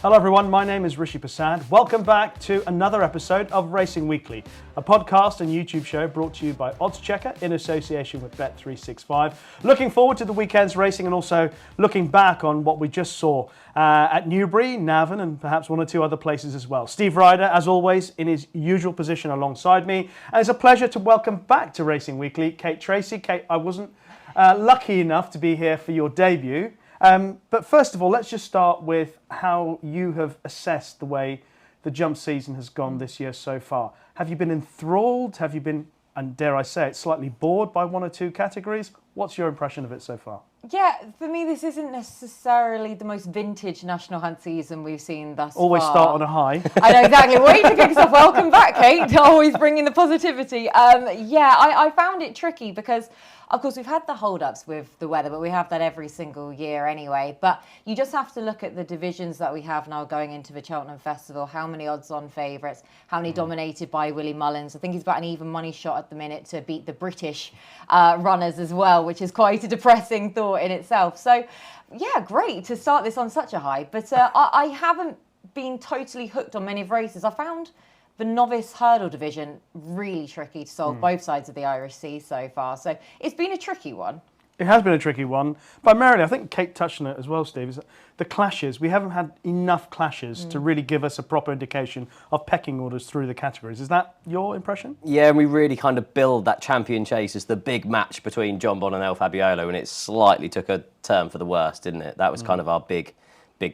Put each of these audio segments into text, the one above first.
Hello everyone, my name is Rishi Persad. Welcome back to another episode of Racing Weekly, a podcast and YouTube show brought to you by oddschecker in association with Bet365. Looking forward to the weekend's racing and also looking back on what we just saw at Newbury, Navan and perhaps one or two other places as well. Steve Ryder, as always, in his usual position alongside me. And it's a pleasure to welcome back to Racing Weekly, Kate Tracey. Kate, I wasn't lucky enough to be here for your debut. But first of all, let's just start with how you have assessed the way the jump season has gone this year so far. Have you been enthralled? Have you been, and dare I say it, slightly bored by one or two categories? What's your impression of it so far? Yeah, for me, this isn't necessarily the most vintage National Hunt season we've seen thus far. Always start on a high. I know, exactly. Way to kick us off. Welcome back, Kate. Always bringing the positivity. I found it tricky because, of course, we've had the hold-ups with the weather, but we have that every single year anyway. But you just have to look at the divisions that we have now going into the Cheltenham Festival. How many odds-on favourites? How many dominated by Willie Mullins? I think he's about an even money shot at the minute to beat the British runners as well, which is quite a depressing thought in itself. So, yeah, great to start this on such a high. But I haven't been totally hooked on many of races. I found the novice hurdle division really tricky to solve both sides of the Irish Sea so far. So it's been a tricky one. It has been a tricky one. Primarily, I think Kate touched on it as well, Steve, is the clashes. We haven't had enough clashes to really give us a proper indication of pecking orders through the categories. Is that your impression? Yeah, and we really kind of build that champion chase as the big match between John Bon and El Fabiolo, and it slightly took a turn for the worst, didn't it? That was kind of our big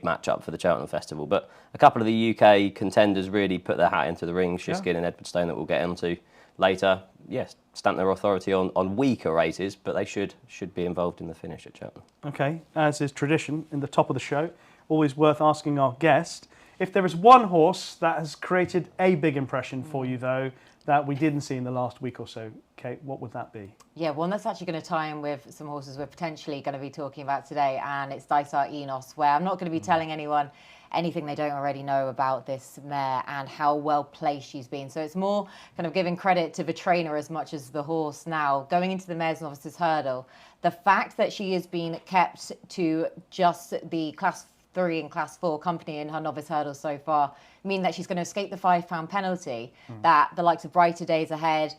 match-up for the Cheltenham Festival. But a couple of the UK contenders really put their hat into the ring, Shishkin and Edwardstone, that we'll get into later. Yes, stamp their authority on weaker races, but they should be involved in the finish at Cheltenham. Okay, as is tradition in the top of the show, always worth asking our guest, if there is one horse that has created a big impression for you, though, that we didn't see in the last week or so, Kate, what would that be? Yeah, one that's actually going to tie in with some horses we're potentially going to be talking about today, and it's Dysart Enos, where I'm not going to be telling anyone anything they don't already know about this mare and how well placed she's been. So it's more kind of giving credit to the trainer as much as the horse now. Going into the Mares Novices Hurdle, the fact that she has been kept to just the Class 3 and Class 4 company in her novice hurdle so far mean that she's going to escape the £5 penalty that the likes of Brighter Days Ahead,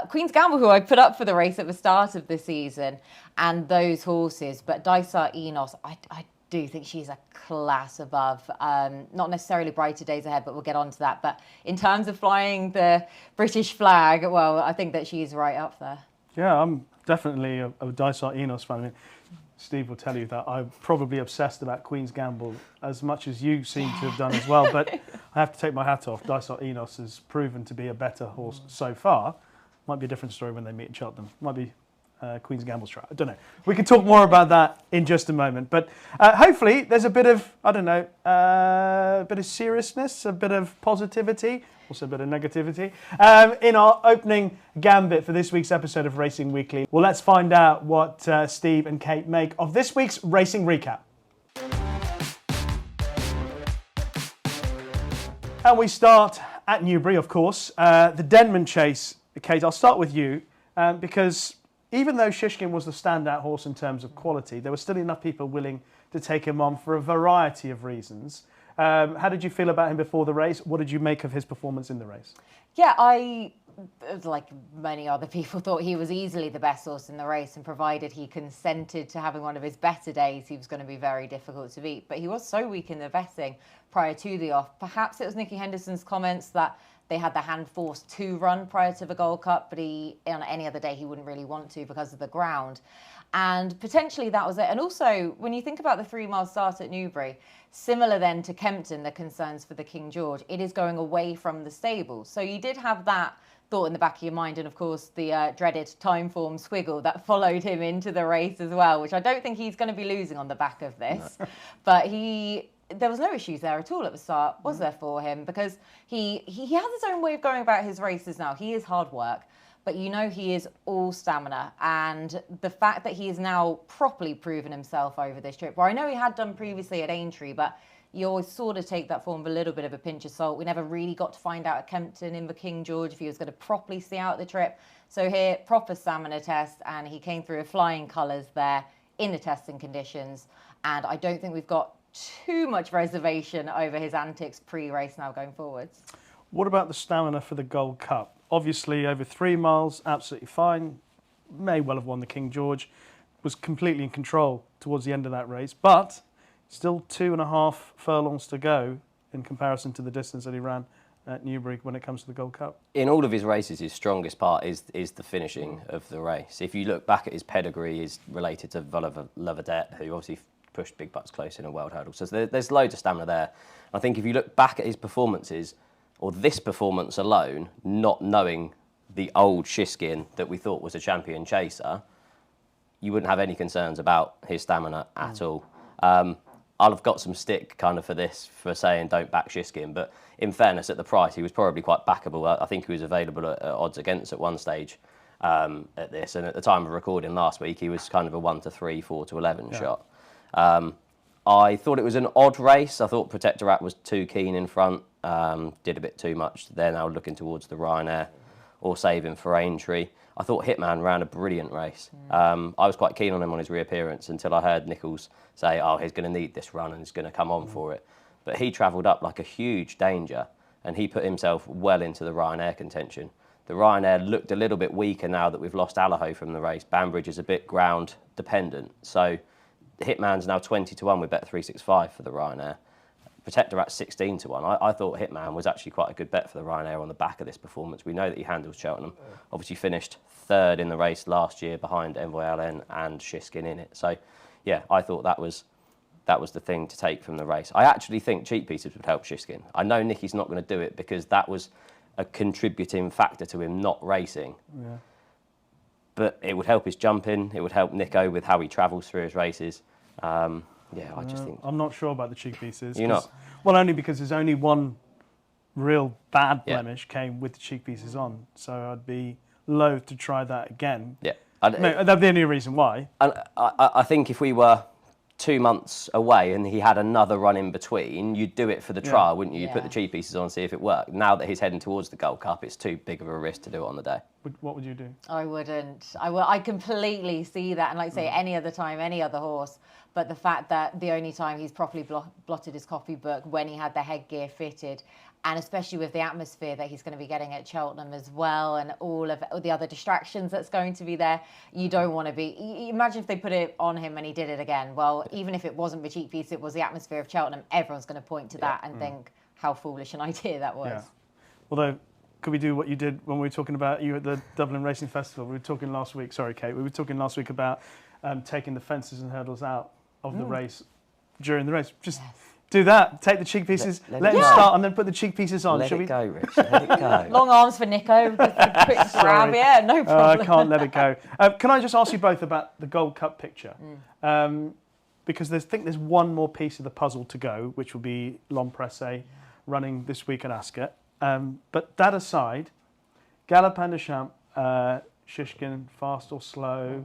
Queen's Gamble, who I put up for the race at the start of the season, and those horses. But Dysart Enos, I do think she's a class above. Not necessarily Brighter Days Ahead, but we'll get on to that. But in terms of flying the British flag, well, I think that she's right up there. Yeah, I'm definitely a Dysart Enos fan. I mean, Steve will tell you that I'm probably obsessed about Queen's Gamble as much as you seem to have done as well. But I have to take my hat off. Dysart Enos has proven to be a better horse so far. Might be a different story when they meet at Cheltenham. Might be Queen's Gamble's track. I don't know. We can talk more about that in just a moment. But hopefully there's a bit of, a bit of seriousness, a bit of positivity, also a bit of negativity, in our opening gambit for this week's episode of Racing Weekly. Well, let's find out what Steve and Kate make of this week's racing recap. And we start at Newbury, of course. The Denman Chase. Kate, I'll start with you, because even though Shishkin was the standout horse in terms of quality, there were still enough people willing to take him on for a variety of reasons. How did you feel about him before the race? What did you make of his performance in the race? Yeah, I, like many other people, thought he was easily the best horse in the race, and provided he consented to having one of his better days, he was going to be very difficult to beat. But he was so weak in the vetting prior to the off. Perhaps it was Nicky Henderson's comments that they had the hand forced to run prior to the Gold Cup, but on any other day he wouldn't really want to because of the ground. And potentially that was it. And also, when you think about the 3 mile start at Newbury, similar then to Kempton, the concerns for the King George, it is going away from the stable. So you did have that thought in the back of your mind, and of course the dreaded time form squiggle that followed him into the race as well, which I don't think he's going to be losing on the back of this. No. But there was no issues there at all at the start, was there, for him? Because he has his own way of going about his races now. He is hard work, but you know he is all stamina. And the fact that he has now properly proven himself over this trip, where I know he had done previously at Aintree, but you always sort of take that form with a little bit of a pinch of salt. We never really got to find out at Kempton in the King George if he was going to properly see out the trip. So here, proper stamina test, and he came through with flying colours there in the testing conditions. And I don't think we've got too much reservation over his antics pre-race now going forwards. What about the stamina for the Gold Cup? Obviously, over 3 miles, absolutely fine. May well have won the King George. Was completely in control towards the end of that race, but still 2.5 furlongs to go in comparison to the distance that he ran at Newbury when it comes to the Gold Cup. In all of his races, his strongest part is the finishing of the race. If you look back at his pedigree, he's related to Valverde, who obviously pushed Big Butts close in a world hurdle. So there's loads of stamina there. I think if you look back at his performances, or this performance alone, not knowing the old Shishkin that we thought was a champion chaser, you wouldn't have any concerns about his stamina at all. I'll have got some stick kind of for this, for saying don't back Shishkin, but in fairness, at the price, he was probably quite backable. I think he was available at odds against at one stage at this, and at the time of recording last week, he was kind of a 1 to 3, 4 to 11 shot. I thought it was an odd race. I thought Protectorat was too keen in front, did a bit too much. They're now looking towards the Ryanair or saving for Aintree. I thought Hitman ran a brilliant race. I was quite keen on him on his reappearance until I heard Nichols say, oh, he's going to need this run and he's going to come on for it. But he travelled up like a huge danger and he put himself well into the Ryanair contention. The Ryanair looked a little bit weaker now that we've lost Allaho from the race. Banbridge is a bit ground dependent. So Hitman's now 20 to 1 with Bet365 for the Ryanair. Protectorat 16 to 1. I thought Hitman was actually quite a good bet for the Ryanair on the back of this performance. We know that he handles Cheltenham. Obviously finished third in the race last year behind Envoy Allen and Shishkin in it. So, yeah, I thought that was the thing to take from the race. I actually think cheek pieces would help Shishkin. I know Nicky's not going to do it because that was a contributing factor to him not racing. Yeah. But it would help his jumping. It would help Nico with how he travels through his races. Yeah, I just think... I'm not sure about the cheek pieces. You're not? Well, only because there's only one real bad blemish came with the cheek pieces on. So I'd be loath to try that again. Yeah. That'd be the only reason why. And I think if we were 2 months away and he had another run in between, you'd do it for the trial, wouldn't you? You'd put the cheek pieces on and see if it worked. Now that he's heading towards the Gold Cup, it's too big of a risk to do it on the day. What would you do? I wouldn't. I completely see that, and like say any other time, any other horse. But the fact that the only time he's properly blotted his copybook when he had the headgear fitted, and especially with the atmosphere that he's going to be getting at Cheltenham as well, and all of the other distractions that's going to be there, you don't want to be... Imagine if they put it on him and he did it again. Well, even if it wasn't the cheek piece, it was the atmosphere of Cheltenham, everyone's going to point to that and think how foolish an idea that was. Yeah. Although, could we do what you did when we were talking about you at the Dublin Racing Festival? We were talking last week, sorry Kate, we were talking last week about taking the fences and hurdles out of the race during the race. Just do that. Take the cheek pieces, let him start, and then put the cheek pieces on. Let it go, Rich. Let it go. Long arms for Nico. Quick grab, yeah, no problem. I can't let it go. Can I just ask you both about the Gold Cup picture? Because I think there's one more piece of the puzzle to go, which will be L'Homme Presse running this week at Ascot. But that aside, Galopin de Champ, Shishkin, fast or slow?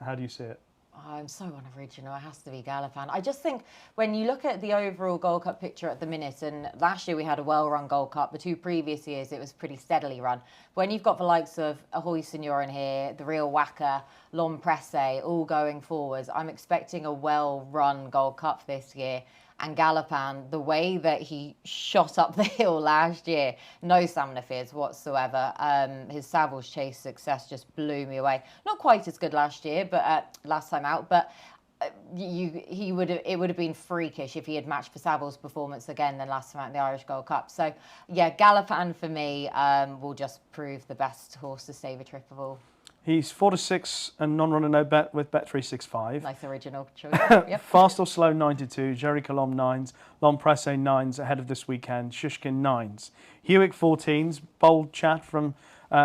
How do you see it? I'm so unoriginal. It has to be Galopin. I just think when you look at the overall Gold Cup picture at the minute, and last year we had a well-run Gold Cup, the 2 previous years it was pretty steadily run. When you've got the likes of Ahoy Senor in here, the Real Whacker, L'Homme Presse, all going forwards, I'm expecting a well-run Gold Cup this year. And Galopin, the way that he shot up the hill last year, no stamina fears whatsoever. His Ascot Chase success just blew me away. Not quite as good last year, but last time out. But it would have been freakish if he had matched Persable's performance again than last time out in the Irish Gold Cup. So yeah, Galopin for me will just prove the best horse to save a trip of all. He's 4 to 6 and non-runner no bet with Bet365. Nice original choice. Yep. Fast or slow 92, Iberico Lord 9s, L'Homme Presse 9s ahead of this weekend, Shishkin 9s. Hewick 14s, bold chat from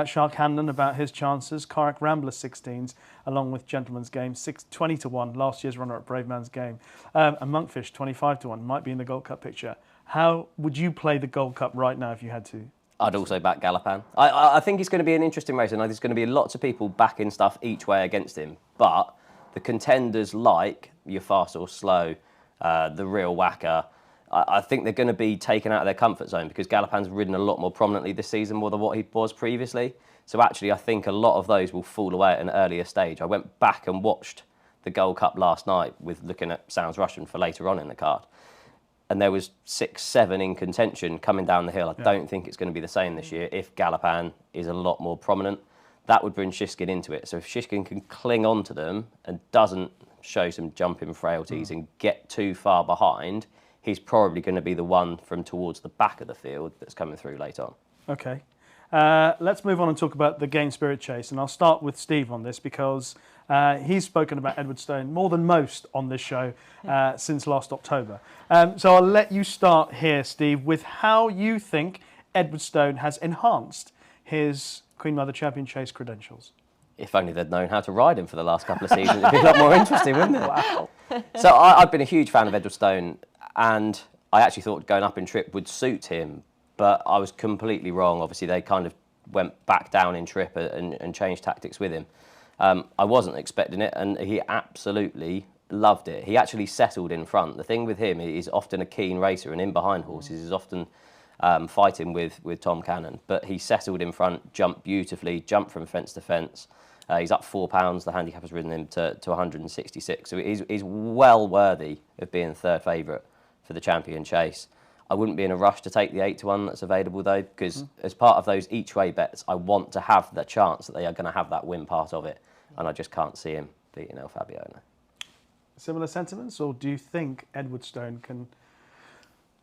Shark Hamden about his chances, Corrick Rambler 16s, along with Gentleman's Game 20 to 1, last year's runner at Brave Man's Game, and Monkfish 25 to 1, might be in the Gold Cup picture. How would you play the Gold Cup right now if you had to? I'd also back Galopin. I think it's going to be an interesting race, and there's going to be lots of people backing stuff each way against him. But the contenders like your fast or slow, the Real Whacker, I think they're going to be taken out of their comfort zone because Galopin's ridden a lot more prominently this season more than what he was previously. So actually, I think a lot of those will fall away at an earlier stage. I went back and watched the Gold Cup last night with looking at Sounds Russian for later on in the card. And there was 6, 7 in contention coming down the hill. I don't think it's going to be the same this year if Galopan is a lot more prominent. That would bring Shishkin into it. So if Shishkin can cling on to them and doesn't show some jumping frailties and get too far behind, he's probably going to be the one from towards the back of the field that's coming through late on. Okay. Let's move on and talk about the Game Spirit Chase. And I'll start with Steve on this because he's spoken about Edwardstone more than most on this show since last October. So I'll let you start here, Steve, with how you think Edwardstone has enhanced his Queen Mother Champion Chase credentials. If only they'd known how to ride him for the last couple of seasons, it'd be a lot more interesting, wouldn't it? Wow. So I've been a huge fan of Edwardstone, and I actually thought going up in trip would suit him, but I was completely wrong. Obviously, they kind of went back down in trip and changed tactics with him. I wasn't expecting it, and he absolutely loved it. He actually settled in front. The thing with him, he's often a keen racer, and in behind horses is often fighting with Tom Cannon. But he settled in front, jumped beautifully, jumped from fence to fence. He's up 4 pounds. The handicap has ridden him to 166. So he's well worthy of being third favourite for the Champion Chase. I wouldn't be in a rush to take the 8-1 that's available though, because as part of those each way bets, I want to have the chance that they are going to have that win part of it, and I just can't see him beating El Fabiano. Similar sentiments, or do you think Edwardstone can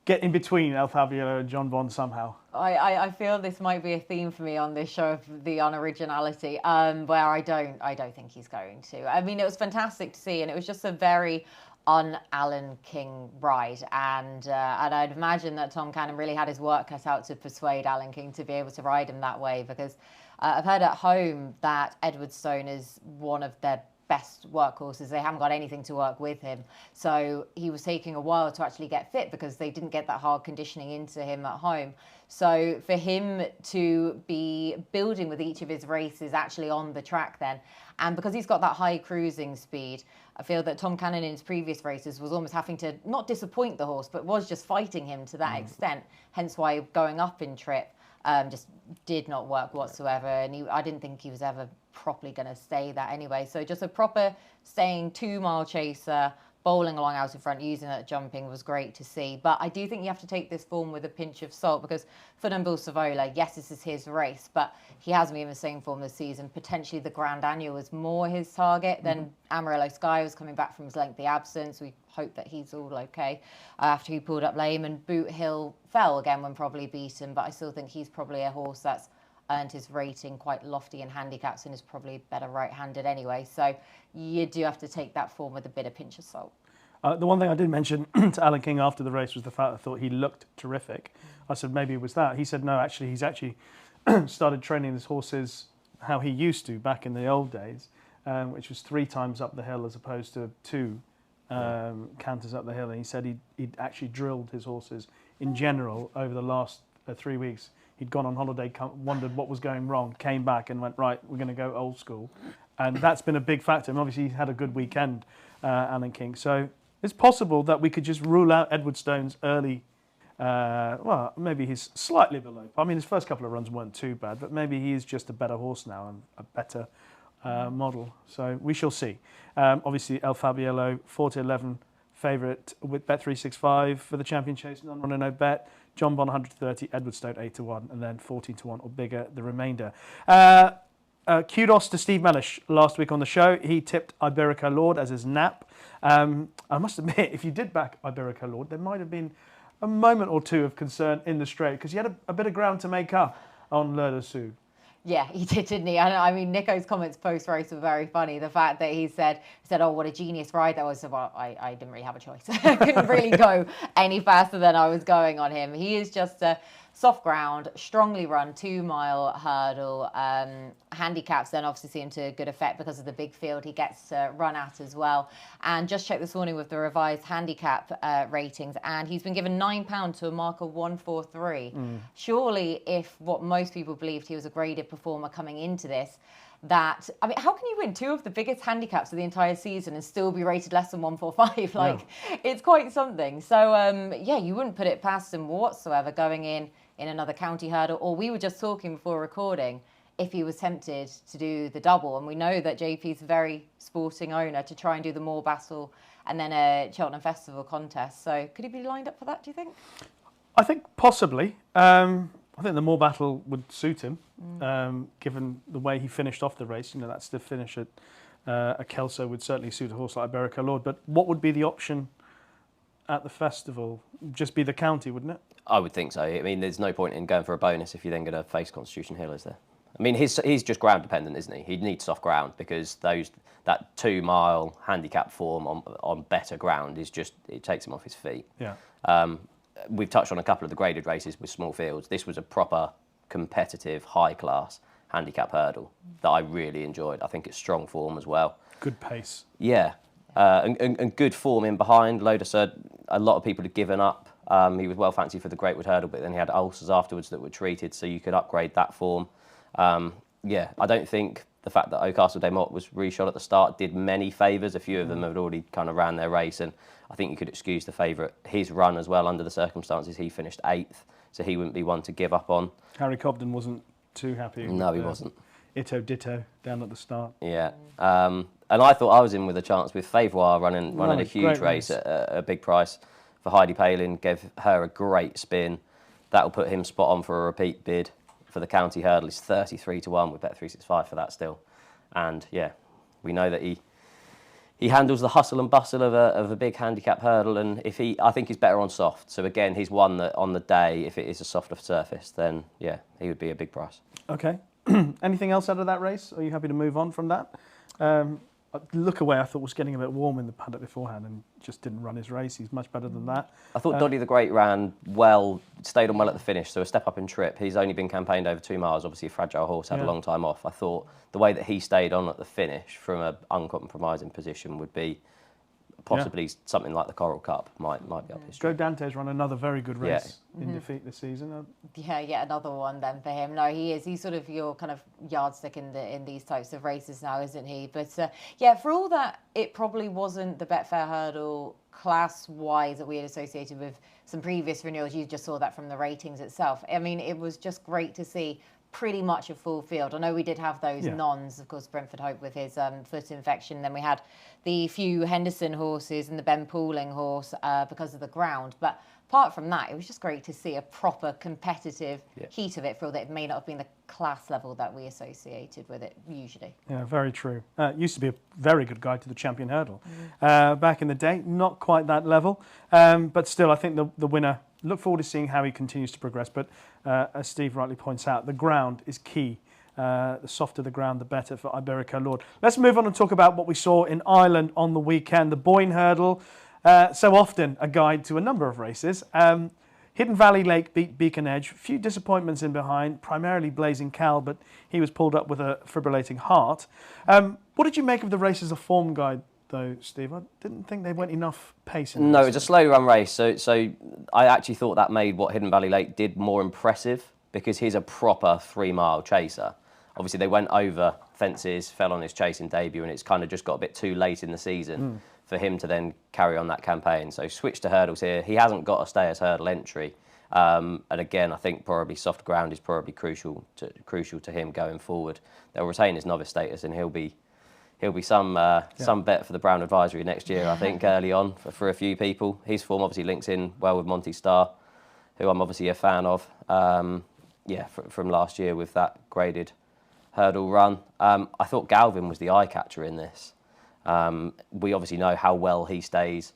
get in between El Fabiano and John Bond somehow? I feel this might be a theme for me on this show of the unoriginality, where I don't think he's going to. I mean, it was fantastic to see, and it was just a very un-Alan King ride, and I'd imagine that Tom Cannon really had his work cut out to persuade Alan King to be able to ride him that way, because I've heard at home that Edwardstone is one of their best workhorses. They haven't got anything to work with him, so he was taking a while to actually get fit because they didn't get that hard conditioning into him at home. So for him to be building with each of his races actually on the track then, and because he's got that high cruising speed, I feel that Tom Cannon in his previous races was almost having to not disappoint the horse, but was just fighting him to that extent, hence why going up in trip just did not work whatsoever, and I didn't think he was ever properly going to stay that anyway. So just a proper staying 2-mile chaser, bowling along out in front, using that jumping was great to see. But I do think you have to take this form with a pinch of salt, because Funambule Sivola, yes, this is his race, but he hasn't been in the same form this season. Potentially the Grand Annual was more his target than Amarillo Sky was coming back from his lengthy absence. We hope that he's all okay after he pulled up lame, and Boot Hill fell again when probably beaten, but I still think he's probably a horse that's earned his rating quite lofty in handicaps and is probably better right-handed anyway. So you do have to take that form with a bit of pinch of salt. The one thing I did mention to Alan King after the race was the fact I thought he looked terrific. I said maybe it was that. He said no, actually he's actually started training his horses how he used to back in the old days, which was 3 times up the hill as opposed to 2 canters up the hill. And he said he'd actually drilled his horses in general over the last 3 weeks. He'd gone on holiday, wondered what was going wrong, came back and went, right, we're going to go old school. And that's been a big factor. And obviously he's had a good weekend, Alan King. So it's possible that we could just rule out Edwardstone's early, well, maybe he's slightly below. I mean, his first couple of runs weren't too bad, but maybe he is just a better horse now and a better model. So we shall see. Obviously, El Fabiello, 4-11 favourite with Bet365 for the Champion Chase, non-runner, no bet. John Bond 130, Edwardstone 8-1, and then 14-1 or bigger the remainder. Kudos to Steve Mellish last week on the show. He tipped Iberico Lord as his nap. I must admit, if you did back Iberico Lord, there might have been a moment or two of concern in the straight because he had a bit of ground to make up on Le Dessous. Yeah, he did, didn't he? I mean, Nico's comments post-race were very funny. The fact that he said, oh, what a genius ride that was. Well, I didn't really have a choice. I couldn't really go any faster than I was going on him. He is just a soft ground, strongly run, 2-mile hurdle. Handicaps then obviously seem to good effect because of the big field he gets to run at as well. And just checked this morning with the revised handicap ratings, and he's been given £9 to a mark of 143. Surely, if what most people believed he was a graded performer coming into this, that, I mean, how can you win 2 of the biggest handicaps of the entire season and still be rated less than 145? Like, it's quite something. So, yeah, you wouldn't put it past him whatsoever going in another county hurdle. Or we were just talking before recording, if he was tempted to do the double. And we know that JP's a very sporting owner, to try and do the Moor Battle and then a Cheltenham Festival contest. So could he be lined up for that, do you think? I think possibly. I think the Moor Battle would suit him, given the way he finished off the race. You know, that's the finish at a Kelso would certainly suit a horse like Iberico Lord. But what would be the option at the festival? Just be the county, wouldn't it? I would think so. I mean, there's no point in going for a bonus if you're then going to face Constitution Hill, is there? I mean, he's just ground dependent, isn't he? He'd need soft ground because that 2 mile handicap form on better ground is just, it takes him off his feet. Yeah. We've touched on a couple of the graded races with small fields. This was a proper competitive, high class handicap hurdle that I really enjoyed. I think it's strong form as well. Good pace. Yeah. And good form in behind. Lodesser, a lot of people had given up. He was well fancied for the Greatwood Hurdle, but then he had ulcers afterwards that were treated, so you could upgrade that form. Yeah, I don't think the fact that Ocastle des Mottes was reshot at the start did many favours. A few of them had already kind of ran their race, and I think you could excuse the favourite. His run as well, under the circumstances, he finished 8th, so he wouldn't be one to give up on. Harry Cobden wasn't too happy. No, he wasn't. Ito Ditto down at the start. Yeah. And I thought I was in with a chance with Favour running a huge race at a big price for Heidi Palin, gave her a great spin. That'll put him spot on for a repeat bid. For the county hurdle, he's 33 to 1 with Bet365 for that still. And yeah, we know that he handles the hustle and bustle of a big handicap hurdle, and I think he's better on soft. So again, he's one that on the day, if it is a softer surface, then yeah, he would be a big price. Okay. Anything else out of that race? Are you happy to move on from that? Look Away, I thought, was getting a bit warm in the paddock beforehand and just didn't run his race. He's much better than that. I thought Doddy the Great ran well, stayed on well at the finish, so a step up in trip. He's only been campaigned over 2 miles, obviously a fragile horse, had a long time off. I thought the way that he stayed on at the finish from an uncompromising position would be possibly something like the Coral Cup might be up his street. Joe Dante's run another very good race in defeat this season. Yeah, yet another one then for him. No, he is. He's sort of your kind of yardstick in these types of races now, isn't he? But yeah, for all that, it probably wasn't the Betfair Hurdle class-wise that we had associated with some previous renewals. You just saw that from the ratings itself. I mean, it was just great to see pretty much a full field. I know we did have those nons, of course, Brentford Hope with his foot infection. Then we had the few Henderson horses and the Ben Pooling horse because of the ground. But apart from that, it was just great to see a proper competitive heat of it, for all that it may not have been the class level that we associated with it usually. Yeah, very true. It used to be a very good guide to the Champion Hurdle. Back in the day, not quite that level. But still, I think the winner, look forward to seeing how he continues to progress. But as Steve rightly points out, the ground is key. The softer the ground, the better for Iberico Lord. Let's move on and talk about what we saw in Ireland on the weekend. The Boyne Hurdle, so often a guide to a number of races. Hiddenvalley Lake beat Beacon Edge. A few disappointments in behind, primarily Blazing Cal, but he was pulled up with a fibrillating heart. What did you make of the race as a form guide, though, Steve? I didn't think they went enough pace. No, it's a slow run race. So I actually thought that made what Hiddenvalley Lake did more impressive, because he's a proper 3 mile chaser. Obviously, they went over fences, fell on his chasing debut, and it's kind of just got a bit too late in the season for him to then carry on that campaign. So switch to hurdles here. He hasn't got a stayers hurdle entry. And again, I think probably soft ground is probably crucial to him going forward. They'll retain his novice status, and he'll be some bet for the Brown Advisory next year, I think, early on for a few people. His form obviously links in well with Monty Starr, who I'm obviously a fan of. From last year with that graded hurdle run. I thought Galvin was the eye catcher in this. We obviously know how well he stays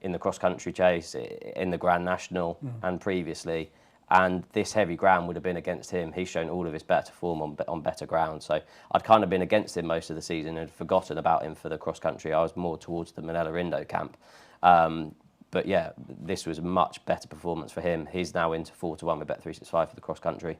in the cross-country chase, in the Grand National and previously, and this heavy ground would have been against him. He's shown all of his better form on better ground, so I'd kind of been against him most of the season and forgotten about him for the cross-country. I was more towards the Manila Indo camp. But yeah, this was a much better performance for him. He's now into 4 to 1 with Bet365 for the cross-country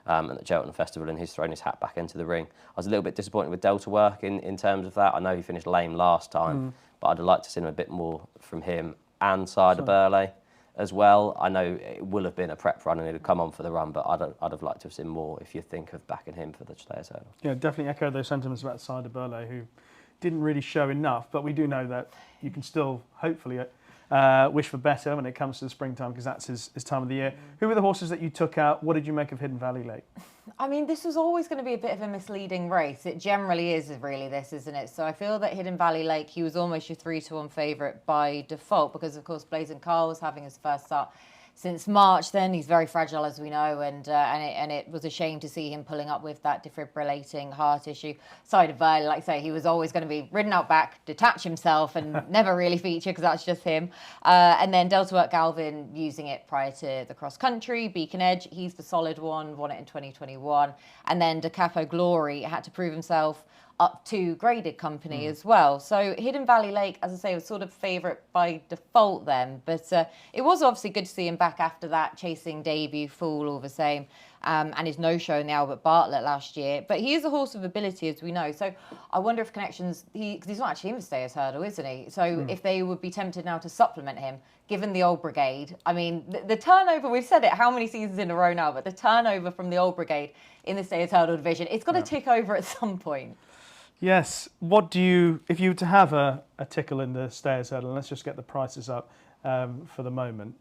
at the Cheltenham Festival, and he's thrown his hat back into the ring. I was a little bit disappointed with Delta Work in terms of that. I know he finished lame last time, but I'd have liked to see a bit more from him and Cider Burley as well. I know it will have been a prep run and he'd have come on for the run, but I'd have liked to have seen more if you think of backing him for the Stayers Hurdle. Yeah, definitely echo those sentiments about Cider Burley, who didn't really show enough, but we do know that you can still hopefully wish for better when it comes to the springtime because that's his time of the year. Who were the horses that you took out? What did you make of Hiddenvalley Lake? I mean, this was always going to be a bit of a misleading race. It generally is really this, isn't it? So I feel that Hiddenvalley Lake, he was almost your 3-1 favourite by default because, of course, Blazing Carl was having his first start since March. Then he's very fragile, as we know, and it was a shame to see him pulling up with that defibrillating heart issue. Side of like I say, he was always going to be ridden out back, detach himself, and never really feature because that's just him. And then Delta Work Galvin using it prior to the cross country. Beacon Edge, he's the solid one, won it in 2021, and then Da Capo Glory had to prove himself up to graded company as well. So Hiddenvalley Lake, as I say, was sort of favourite by default then. But it was obviously good to see him back after that chasing debut full all the same. And his no-show in the Albert Bartlett last year. But he is a horse of ability, as we know. So I wonder if Connections, because he's not actually in the Stayers Hurdle, isn't he? So if they would be tempted now to supplement him, given the old brigade. I mean, the turnover, we've said it how many seasons in a row now, but the turnover from the old brigade in the Stayers Hurdle division, it's got to tick over at some point. Yes. What do you, if you were to have a tickle in the Stayers Hurdle, and let's just get the prices up for the moment.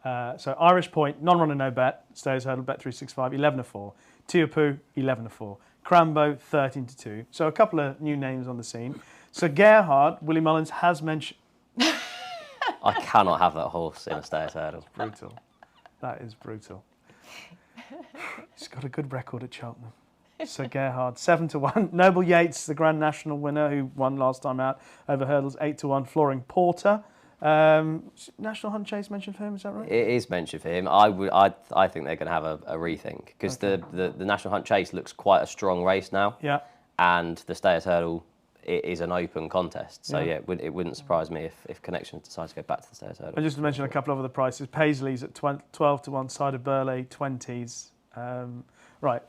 So Irish Point, non-runner, no bet, Stayers Hurdle, Bet365, 11-4. Teahupoo, 11-4. Crambo, 13-2. So a couple of new names on the scene. So Gerhard, Willie Mullins has mentioned... I cannot have that horse in a Stayers Hurdle. Brutal. That is brutal. He's got a good record at Cheltenham. So Gerhard, 7-1. Noble Yates, the Grand National winner who won last time out over hurdles, 8-1. Flooring Porter. National Hunt Chase mentioned for him, is that right? It is mentioned for him. I think they're going to have a rethink because the National Hunt Chase looks quite a strong race now. Yeah. And the Stayers Hurdle is an open contest. So yeah, it wouldn't surprise me if Connections decide to go back to the Stayers Hurdle. And just to mention a couple of other prices, Paisley's at 12-1, Side of Burley, 20s. Right.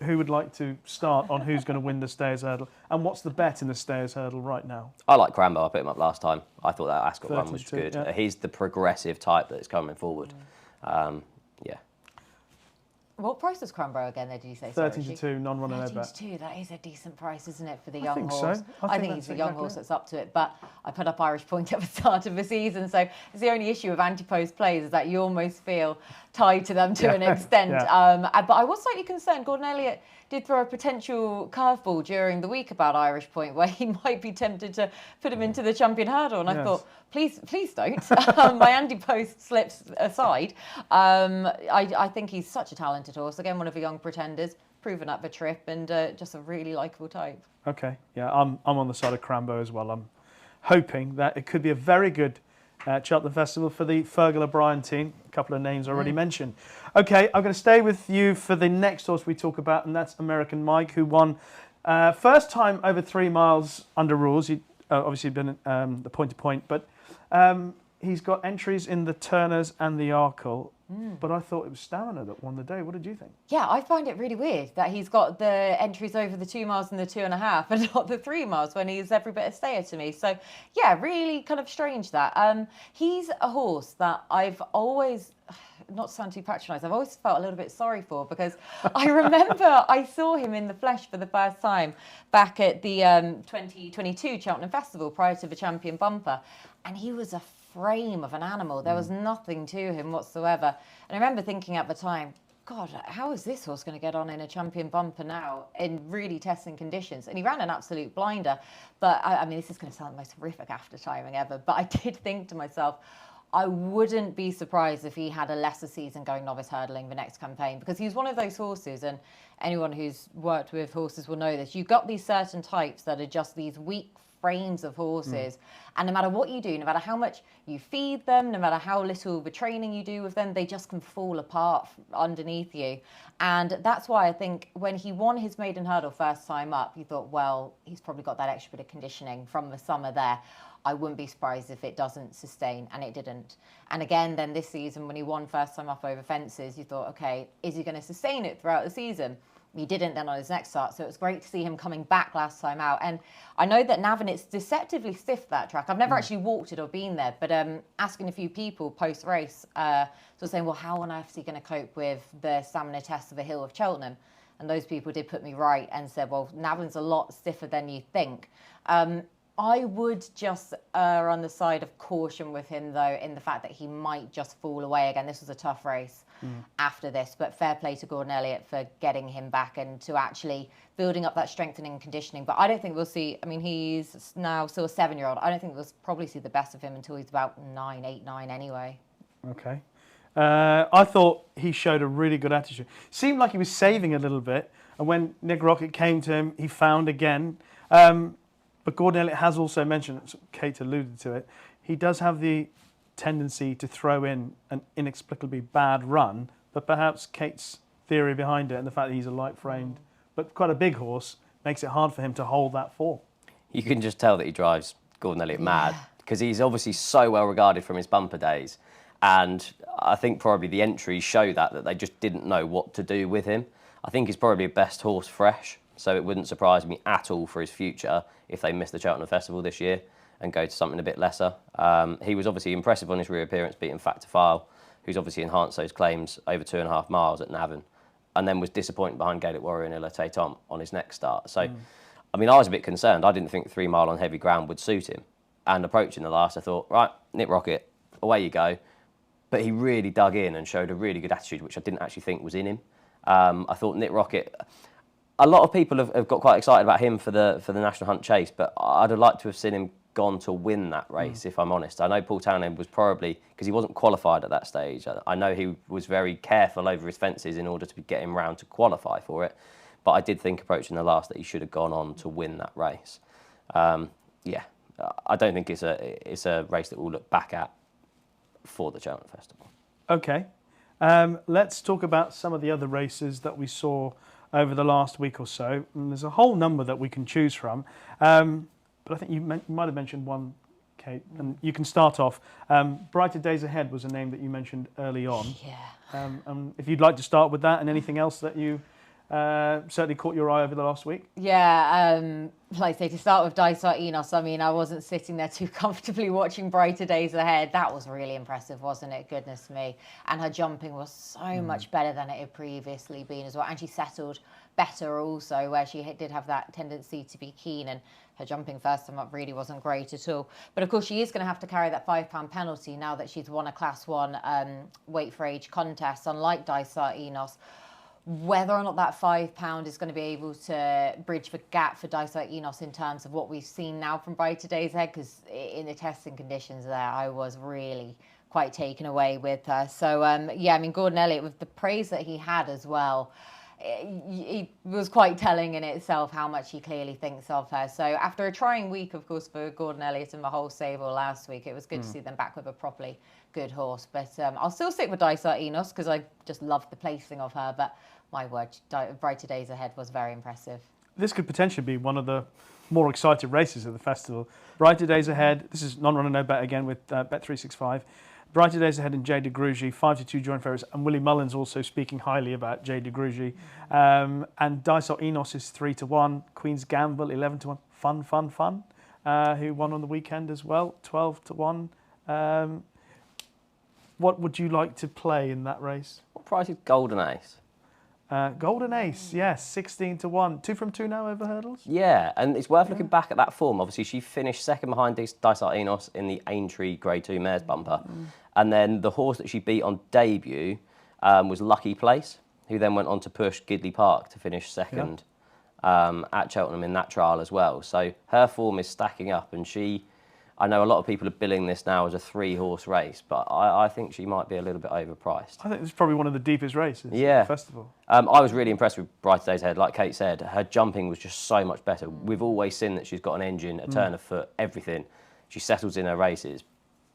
Who would like to start on who's going to win the Stayers Hurdle? And what's the bet in the Stayers Hurdle right now? I like Crambo. I put him up last time. I thought that Ascot run was 32, good. yeah. He's the progressive type that's coming forward. Yeah. What price was Cranbrough again there, did you say? 13-2, non-runner, no bet. 13-2, that is a decent price, isn't it, for the I young think horse? so. I think he's a young horse that's up to it, but I put up Irish Point at the start of the season, so it's the only issue of ante-post plays is that you almost feel tied to them to an extent. But I was slightly concerned. Gordon Elliott did throw a potential curveball during the week about Irish Point where he might be tempted to put him into the champion hurdle, and I thought, please don't. My ante-post slips aside. I think he's such a talented horse. Again, one of the young pretenders, proven up the trip, and just a really likeable type. Okay, yeah, I'm on the side of Crambo as well. I'm hoping that it could be a very good Cheltenham Festival for the Fergal O'Brien team. A couple of names already mentioned. Okay, I'm going to stay with you for the next horse we talk about, and that's American Mike, who won first time over 3 miles under rules. He'd obviously been the point-to-point, but he's got entries in the Turners and the Arkle. But I thought it was Stamina that won the day. What did you think? Yeah, I find it really weird that he's got the entries over the 2 miles and the 2.5 and not the 3 miles when he's every bit a stayer to me. So, yeah, really kind of strange that. He's a horse that I've always, not to sound too patronised, I've always felt a little bit sorry for because I remember I saw him in the flesh for the first time back at the 2022 Cheltenham Festival prior to the Champion Bumper, and he was a frame of an animal. There was nothing to him whatsoever. And I remember thinking at the time, God, how is this horse going to get on in a champion bumper now in really testing conditions? And he ran an absolute blinder. But I mean, this is going to sound the most horrific after timing ever. But I did think to myself, I wouldn't be surprised if he had a lesser season going novice hurdling the next campaign, because he's one of those horses, and anyone who's worked with horses will know this. You've got these certain types that are just these weak frames of horses, and no matter what you do, no matter how much you feed them, no matter how little the training you do with them, they just can fall apart underneath you. And that's why I think when he won his maiden hurdle first time up, you thought, well, he's probably got that extra bit of conditioning from the summer there. I wouldn't be surprised if it doesn't sustain, and it didn't. And again, then this season, when he won first time up over fences, you thought, okay, is he going to sustain it throughout the season? He didn't then on his next start, so it was great to see him coming back last time out. And I know that Navan, it's deceptively stiff, that track. I've never actually walked it or been there, but asking a few people post-race, sort of saying, well, how on earth is he going to cope with the stamina test of the hill of Cheltenham? And those people did put me right and said, well, Navan's a lot stiffer than you think. I would just err on the side of caution with him, though, in the fact that he might just fall away again. This was a tough race after this, but fair play to Gordon Elliott for getting him back and to actually building up that strengthening and conditioning. But I don't think we'll see, I mean, he's now still a 7-year-old. I don't think we'll probably see the best of him until he's about 8, 9 anyway. Okay. I thought he showed a really good attitude. Seemed like he was saving a little bit, and when Nick Rocket came to him, he found again. But Gordon Elliott has also mentioned, Kate alluded to it, he does have the tendency to throw in an inexplicably bad run, but perhaps Kate's theory behind it and the fact that he's a light-framed, but quite a big horse, makes it hard for him to hold that form. You can just tell that he drives Gordon Elliott mad, because he's obviously so well regarded from his bumper days. And I think probably the entries show that they just didn't know what to do with him. I think he's probably a best horse fresh, so it wouldn't surprise me at all for his future if they miss the Cheltenham Festival this year and go to something a bit lesser. He was obviously impressive on his reappearance, beating Factor File, who's obviously enhanced those claims over 2.5 miles at Navan, and then was disappointed behind Gaelic Warrior and Illa Tom on his next start. So, I mean, I was a bit concerned. I didn't think 3 mile on heavy ground would suit him. And approaching the last, I thought, right, Nick Rocket, away you go. But he really dug in and showed a really good attitude, which I didn't actually think was in him. I thought Nick Rocket, a lot of people have got quite excited about him for the National Hunt Chase, but I'd have liked to have seen him gone to win that race, if I'm honest. I know Paul Townend was probably, because he wasn't qualified at that stage, I know he was very careful over his fences in order to get him round to qualify for it, but I did think approaching the last that he should have gone on to win that race. Yeah, I don't think it's a race that we'll look back at for the Cheltenham Festival. Okay. Let's talk about some of the other races that we saw over the last week or so. And there's a whole number that we can choose from. But I think you might have mentioned one, Kate, and you can start off. Brighter Days Ahead was a name that you mentioned early on. Yeah. If you'd like to start with that and anything else that you certainly caught your eye over the last week. Yeah, like I say, to start with Dysart Enos, I mean, I wasn't sitting there too comfortably watching Brighter Days Ahead. That was really impressive, wasn't it? Goodness me. And her jumping was so much better than it had previously been as well. And she settled better also, where she did have that tendency to be keen, and her jumping first time up really wasn't great at all. But of course, she is going to have to carry that £5 penalty now that she's won a Class 1 weight for age contest, unlike Dysart Enos. Whether or not that £5 is going to be able to bridge the gap for Dysart Enos in terms of what we've seen now from Brighter Days Ahead, because in the testing conditions there, I was really quite taken away with her. So, yeah, I mean, Gordon Elliott, with the praise that he had as well, it was quite telling in itself how much he clearly thinks of her. So after a trying week, of course, for Gordon Elliott and the whole stable last week, it was good to see them back with a properly good horse. But I'll still stick with Dysart Enos because I just loved the placing of her. But my word, Brighter Days Ahead was very impressive. This could potentially be one of the more exciting races of the festival. Brighter Days Ahead, this is non-runner no bet again with Bet365. Brighter Days Ahead and Jay de Grugy, 5-2 joint favourites, and Willie Mullins also speaking highly about Jay de Grugy. And Dysart Enos is 3-1, Queen's Gamble 11-1, Fun, who won on the weekend as well, 12-1. What would you like to play in that race? What price is Golden Ace? Golden Ace, yes, 16-1. 2 from 2 now over hurdles? Yeah, and it's worth looking back at that form. Obviously, she finished second behind Dysart Enos in the Aintree Grade 2 Mares Bumper. And then the horse that she beat on debut was Lucky Place, who then went on to push Gidley Park to finish second at Cheltenham in that trial as well. So her form is stacking up, and I know a lot of people are billing this now as a 3-horse race, but I think she might be a little bit overpriced. I think it's probably one of the deepest races at the festival. I was really impressed with Brighter Days Ahead. Like Kate said, her jumping was just so much better. We've always seen that she's got an engine, a turn of foot, everything. She settles in her races,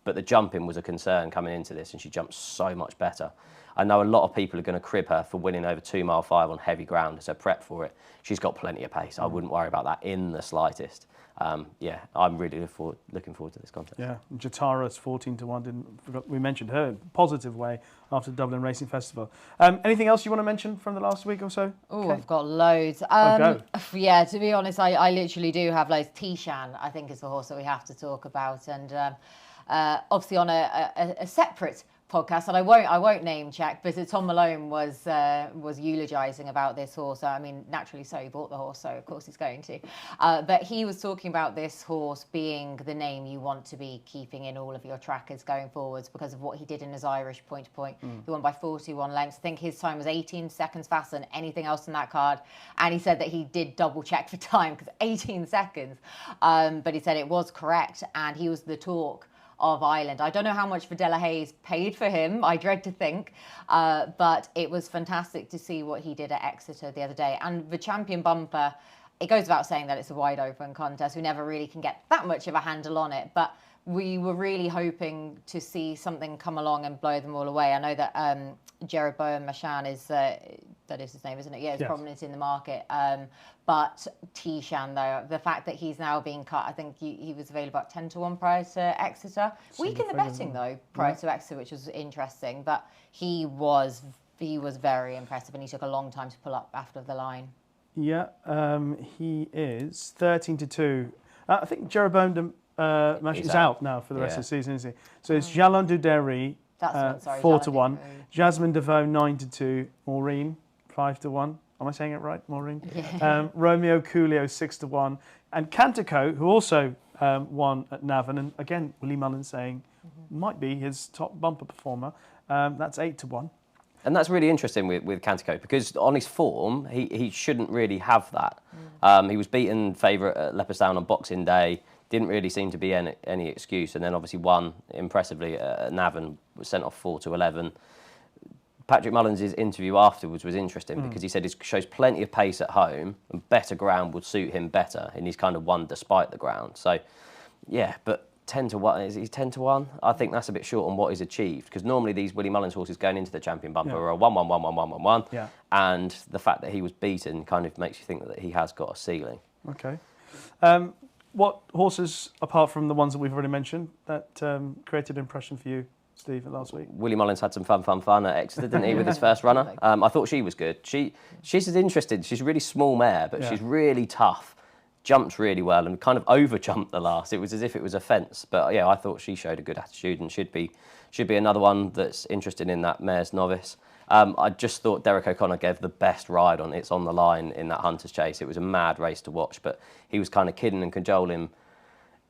but the jumping was a concern coming into this, and she jumped so much better. I know a lot of people are going to crib her for winning over 2 mile 5 on heavy ground as her prep for it. She's got plenty of pace. I wouldn't worry about that in the slightest. Yeah, I'm really looking forward to this contest. Yeah, Jatara's 14-1. We mentioned her in a positive way after the Dublin Racing Festival. Anything else you want to mention from the last week or so? Oh, okay. I've got loads. Go. Yeah, to be honest, I literally do have loads. Tishan, I think, is the horse that we have to talk about. And obviously on a separate podcast, and I won't name check, but Tom Malone was eulogising about this horse. I mean, naturally so, he bought the horse, so of course he's going to. But he was talking about this horse being the name you want to be keeping in all of your trackers going forwards because of what he did in his Irish point to point. He won by 41 lengths. I think his time was 18 seconds faster than anything else in that card. And he said that he did double check for time because 18 seconds. But he said it was correct, and he was the talk of Ireland. I don't know how much Videla Hayes paid for him. I dread to think. But it was fantastic to see what he did at Exeter the other day. And the champion bumper, it goes without saying that it's a wide open contest. We never really can get that much of a handle on it. But we were really hoping to see something come along and blow them all away. I know that Jeroboam Machan is, that is his name, isn't it? Yeah, it's yes. prominent in the market. But Tishan, though, the fact that he's now being cut, I think he was available at 10 to 1 prior to Exeter. Weak in the betting, though, prior to Exeter, which was interesting. But he was very impressive, and he took a long time to pull up after the line. Yeah, he is 13 to 2. I think Jeroboam Machan is out now for the rest of the season, isn't he? So it's Jalon Duderi, 4 to 1. Jasmine DeVoe, 9 to 2. Maureen, 5 to 1. Am I saying it right, Maureen? Yeah. Romeo Coolio, 6 to 1. And Cantico, who also won at Navan, and again, Willie Mullins saying might be his top bumper performer, that's 8 to 1. And that's really interesting with Cantico because on his form, he shouldn't really have that. He was beaten favourite at Leopardstown on Boxing Day, didn't really seem to be any excuse, and then obviously won impressively at Navan, was sent off 4 to 11. Patrick Mullins' interview afterwards was interesting because he said he shows plenty of pace at home and better ground would suit him better, and he's kind of won despite the ground. So, yeah, but 10 to 1, is he 10 to 1? I think that's a bit short on what he's achieved because normally these Willie Mullins horses going into the champion bumper are a 1-1-1-1-1-1-1. Yeah. And the fact that he was beaten kind of makes you think that he has got a ceiling. Okay. What horses, apart from the ones that we've already mentioned, that created an impression for you, Steve, last week? Willie Mullins had some fun at Exeter, didn't he, with his first runner? I thought she was good. She's interesting. She's a really small mare, but she's really tough. Jumps really well and kind of over-jumped the last. It was as if it was a fence. But yeah, I thought she showed a good attitude and should be another one that's interested in that mare's novice. I just thought Derek O'Connor gave the best ride on It's On the Line in that Hunter's Chase. It was a mad race to watch, but he was kind of kidding and cajoling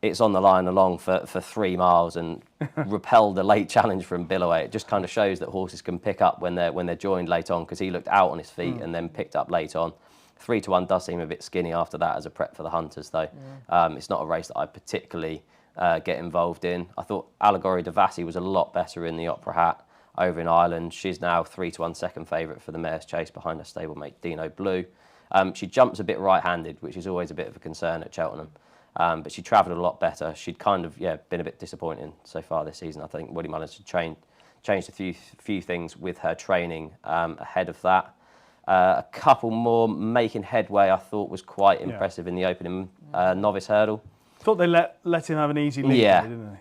It's On the Line along for 3 miles and repelled a late challenge from Billoway. It just kind of shows that horses can pick up when they're joined late on because he looked out on his feet and then picked up late on. 3 to 1 does seem a bit skinny after that as a prep for the Hunters, though. It's not a race that I particularly get involved in. I thought Allegory de Vassy was a lot better in the Opera Hat over in Ireland. She's now 3 to 1 second favourite for the Mare's Chase behind her stablemate Dino Blue. She jumps a bit right-handed, which is always a bit of a concern at Cheltenham. But she travelled a lot better. She'd kind of been a bit disappointing so far this season. I think Willie Mullins had changed a few things with her training ahead of that. A couple more making headway I thought was quite impressive in the opening novice hurdle. Thought they let him have an easy lead, didn't they?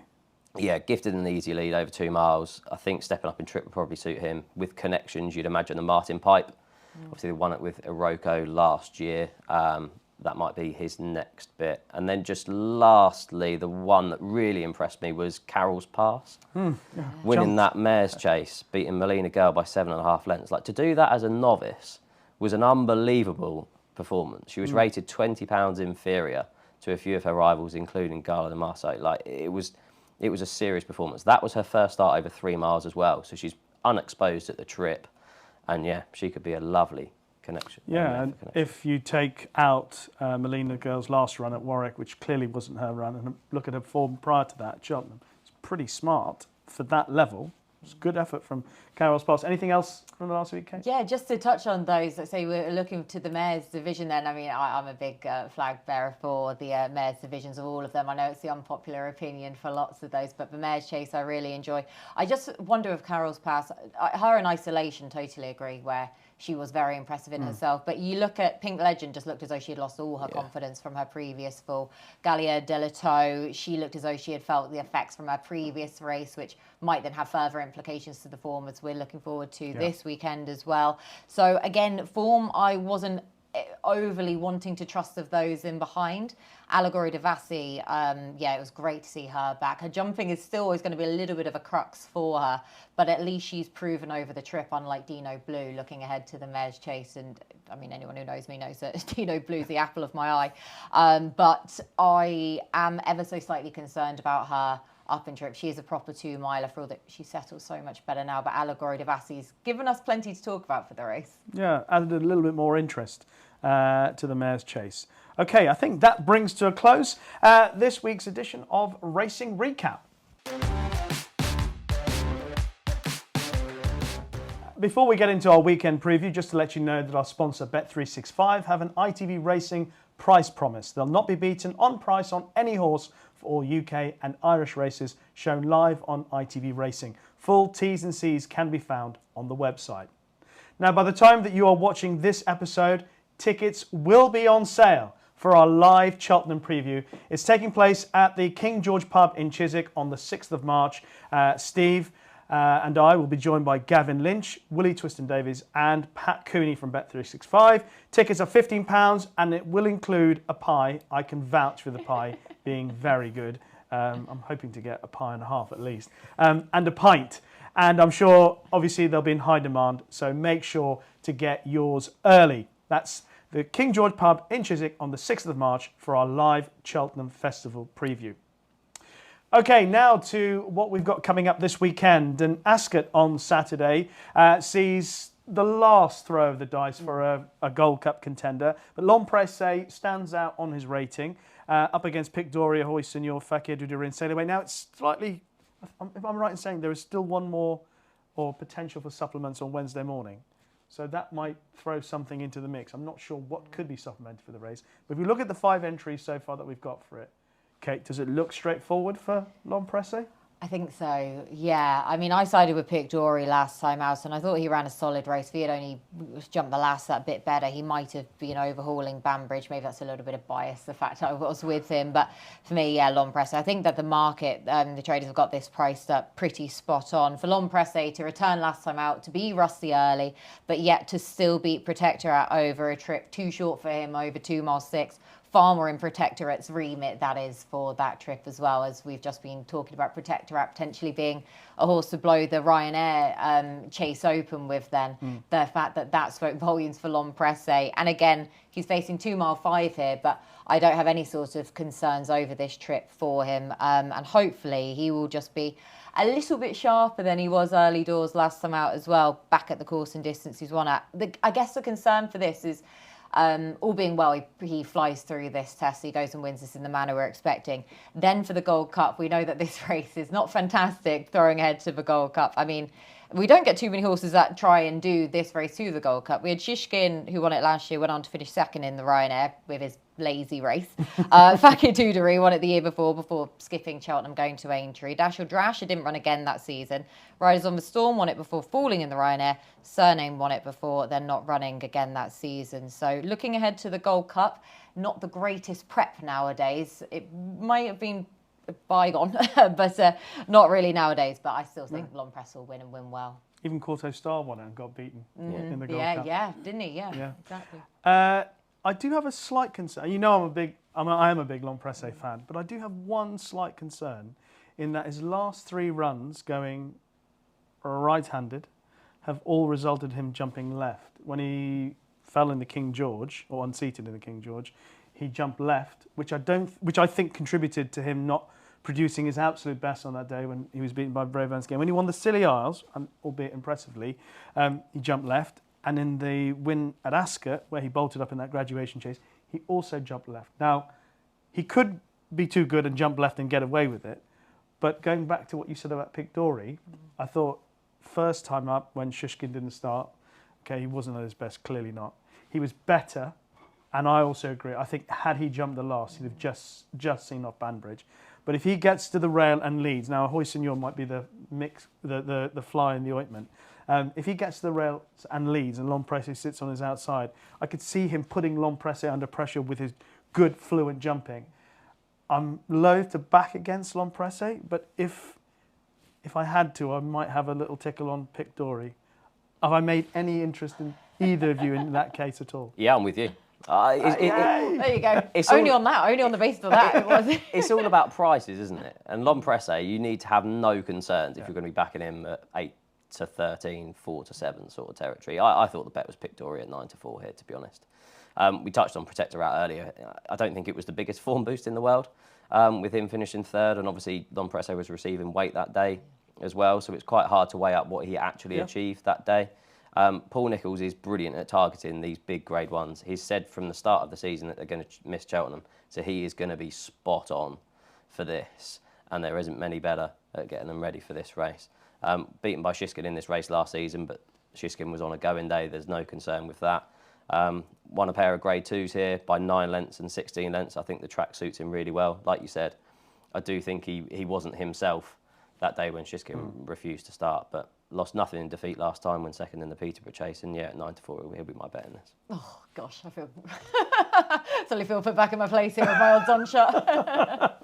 Yeah, gifted an easy lead over 2 miles. I think stepping up in trip would probably suit him. With connections, you'd imagine the Martin Pipe. Obviously, they won it with Iroko last year. That might be his next bit. And then just lastly, the one that really impressed me was Carroll's Pass. Winning that Mare's Chase, beating Melina Girl by 7.5 lengths. Like, to do that as a novice was an unbelievable performance. She was rated £20 inferior to a few of her rivals, including Gala de Marseille. Like, it was a serious performance. That was her first start over 3 miles as well. So she's unexposed at the trip. And yeah, she could be a lovely connection. Yeah, and if you take out Melina Girl's last run at Warwick, which clearly wasn't her run, and look at her form prior to that at Cheltenham, it's pretty smart for that level. It's a good effort from Carroll's Pass. Anything else from the last week, Kate? Yeah, just to touch on those, let's say we're looking to the Mares division then. I mean, I'm a big flag bearer for the Mares divisions of all of them. I know it's the unpopular opinion for lots of those, but the Mares Chase I really enjoy. I just wonder if Carroll's Pass, her in isolation, totally agree, where she was very impressive in herself. But you look at Pink Legend, just looked as though she had lost all her confidence from her previous fall. Gallia Delato, she looked as though she had felt the effects from her previous race, which might then have further implications to the form as we're looking forward to this weekend as well. So again, form I wasn't overly wanting to trust of those in behind. Allegory de Vassi, it was great to see her back. Her jumping is still always going to be a little bit of a crux for her, but at least she's proven over the trip, unlike Dino Blue, looking ahead to the Mare's Chase. And I mean, anyone who knows me knows that Dino Blue's the apple of my eye. But I am ever so slightly concerned about her up and trip. She is a proper 2-miler, for all that she settles so much better now. But Allegory de Vassi's given us plenty to talk about for the race. Yeah, added a little bit more interest to the Mare's Chase. Okay, I think that brings to a close this week's edition of Racing Recap. Before we get into our weekend preview, just to let you know that our sponsor Bet365 have an ITV Racing price promise. They'll not be beaten on price on any horse for all UK and Irish races shown live on ITV Racing. Full T's and C's can be found on the website. Now, by the time that you are watching this episode, tickets will be on sale for our live Cheltenham preview. It's taking place at the King George pub in Chiswick on the 6th of March. Steve and I will be joined by Gavin Lynch, Willie Twiston-Davies and Pat Cooney from Bet365. Tickets are £15 and it will include a pie. I can vouch for the pie being very good. I'm hoping to get a pie and a half at least. And a pint. And I'm sure, obviously, they'll be in high demand, so make sure to get yours early. That's the King George pub in Chiswick on the 6th of March for our live Cheltenham Festival preview. Okay, now to what we've got coming up this weekend. And Ascot on Saturday sees the last throw of the dice for a Gold Cup contender. But L'Homme Presse stands out on his rating, up against Pic D'Orhy, Ahoy Senor, Fakir, and Sailaway. Now, it's slightly, if I'm right in saying, there is still one more or potential for supplements on Wednesday morning. So that might throw something into the mix. I'm not sure what could be supplemented for the race. But if we look at the 5 entries so far that we've got for it, Kate, does it look straightforward for L'Homme Presse? I think so, yeah. I mean, I sided with Pic D'Orhy last time out, and I thought he ran a solid race. If he had only jumped the last that bit better, he might have been overhauling Banbridge. Maybe that's a little bit of bias, the fact I was with him. But for me, yeah, L'Homme Presse. I think that the market, the traders have got this priced up pretty spot on. For L'Homme Presse to return last time out, to be rusty early, but yet to still beat Protectorat over a trip too short for him, over 2 miles 6. Far more in Protectorat's remit, that is, for that trip as well, as we've just been talking about Protectorat potentially being a horse to blow the Ryanair chase open with then. The fact that that spoke volumes for L'Homme Presse. And again, he's facing 2 mile 5 here, but I don't have any sort of concerns over this trip for him. And hopefully he will just be a little bit sharper than he was early doors last time out as well, back at the course and distance he's won at. I guess the concern for this is, all being well, he flies through this test. He goes and wins this in the manner we're expecting. Then for the Gold Cup, we know that this race is not fantastic throwing ahead to the Gold Cup. I mean, we don't get too many horses that try and do this race to the Gold Cup. We had Shishkin, who won it last year, went on to finish second in the Ryanair with his lazy race. Fakir won it the year before skipping Cheltenham, going to Aintree. Dashel Drasher didn't run again that season. Riders on the Storm won it before falling in the Ryanair. Surname won it before, then not running again that season. So looking ahead to the Gold Cup, not the greatest prep nowadays. It might have been bygone, but not really nowadays. But I still think L'Homme Presse will win and win well. Even Corto Star won it and got beaten in the Gold Cup. Yeah, didn't he? Yeah. Exactly. I do have a slight concern. You know, I am a big L'Homme Presse fan, but I do have one slight concern in that his last 3 runs going right-handed have all resulted in him jumping left. When he fell in the King George, or unseated in the King George, he jumped left, which I think contributed to him not producing his absolute best on that day when he was beaten by Brave Ants Game. When he won the Scilly Isles, and albeit impressively, he jumped left. And in the win at Ascot, where he bolted up in that graduation chase, he also jumped left. Now, he could be too good and jump left and get away with it. But going back to what you said about Pic D'Orhy, I thought first time up when Shishkin didn't start, okay, he wasn't at his best, clearly not. He was better, and I also agree. I think had he jumped the last, he'd have just seen off Banbridge. But if he gets to the rail and leads, now Ahoy Senor might be the mix, the fly in the ointment. If he gets to the rail and leads and L'Homme Presse sits on his outside, I could see him putting L'Homme Presse under pressure with his good, fluent jumping. I'm loath to back against L'Homme Presse, but if I had to, I might have a little tickle on Pic D'Orhy. Have I made any interest in either of you in that case at all? Yeah, I'm with you. There you go. Only on the basis of that it was. It's all about prices, isn't it? And L'Homme Presse, you need to have no concerns if you're going to be backing him at 8 to 13, 4 to 7 sort of territory. I thought the bet was Pic D'Orhy at 9 to 4 here, to be honest. We touched on Protector out earlier. I don't think it was the biggest form boost in the world, with him finishing third, and obviously L'Homme Presse was receiving weight that day as well, so it's quite hard to weigh up what he actually achieved that day. Paul Nicholls is brilliant at targeting these big grade ones. He's said from the start of the season that they're going to miss Cheltenham, so he is going to be spot on for this, and there isn't many better at getting them ready for this race. Beaten by Shishkin in this race last season, but Shishkin was on a going day, there's no concern with that. Won a pair of grade 2s here by 9 lengths and 16 lengths. I think the track suits him really well. Like you said, I do think he wasn't himself that day when Shishkin refused to start, but lost nothing in defeat last time when second in the Peterborough Chase, and yeah, at 9 to 4 he'll be my bet in this. Oh gosh, I feel suddenly feel put back in my place here with my odds on shot.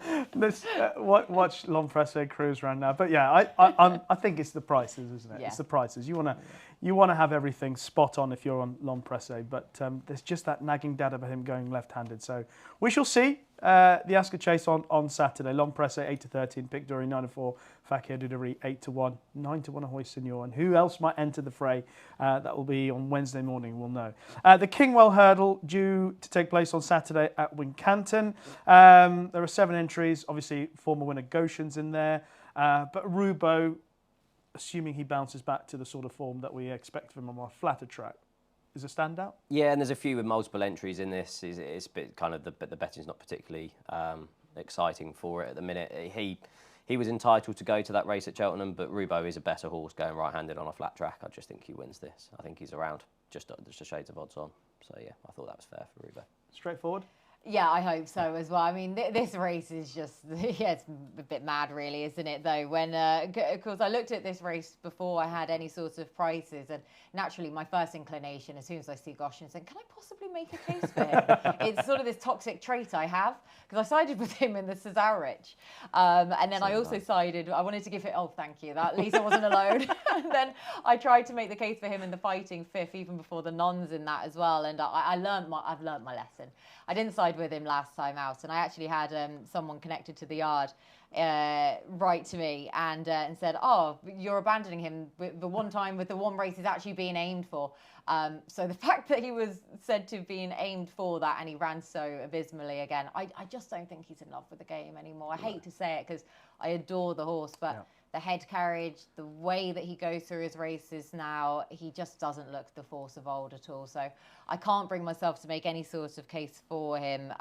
Watch L'Homme Presse cruise around now, but yeah, I think it's the prices, isn't it? Yeah. It's the prices. You want to have everything spot on if you're on L'Homme Presse, but there's just that nagging dad about him going left-handed. So we shall see. The Ascot Chase on Saturday. L'Homme Presse 8 to 13, Pic D'Orhy 9 to 4, Fakir 8 to 1, 9 to 1 Ahoy Senor, and who else might enter the fray? That will be on Wednesday morning. We'll know. The Kingwell Hurdle due to take place on Saturday at Wincanton. There are 7 entries. Obviously, former winner Goshen's in there, but Rubaud, assuming he bounces back to the sort of form that we expect from him on a flatter track, is a standout. Yeah, and there's a few with multiple entries in this. It's a bit kind of the betting's not particularly exciting for it at the minute. He was entitled to go to that race at Cheltenham, but Rubaud is a better horse going right-handed on a flat track. I just think he wins this. I think he's around just a shades of odds on. So yeah, I thought that was fair for Rubaud. Straightforward. Yeah, I hope so as well. I mean, this race is just, yeah, it's a bit mad really, isn't it, though? When, of course, I looked at this race before I had any sort of prices, and naturally my first inclination, as soon as I see Goshen, is saying, can I possibly make a case for him? It's sort of this toxic trait I have, because I sided with him in the Cesarewitch. And then I also sided, I wanted to give it, oh, thank you, that, at least I wasn't alone. And then I tried to make the case for him in the Fighting Fifth, even before the Nons in that as well, and I've learned my lesson. I didn't side with him last time out, and I actually had someone connected to the yard write to me and said, oh, you're abandoning him the one time with the one race he's actually being aimed for. So the fact that he was said to have been aimed for that and he ran so abysmally again, I just don't think he's in love with the game anymore. I hate to say it because I adore the horse, but the head carriage, the way that he goes through his races now, he just doesn't look the force of old at all. So I can't bring myself to make any sort of case for him,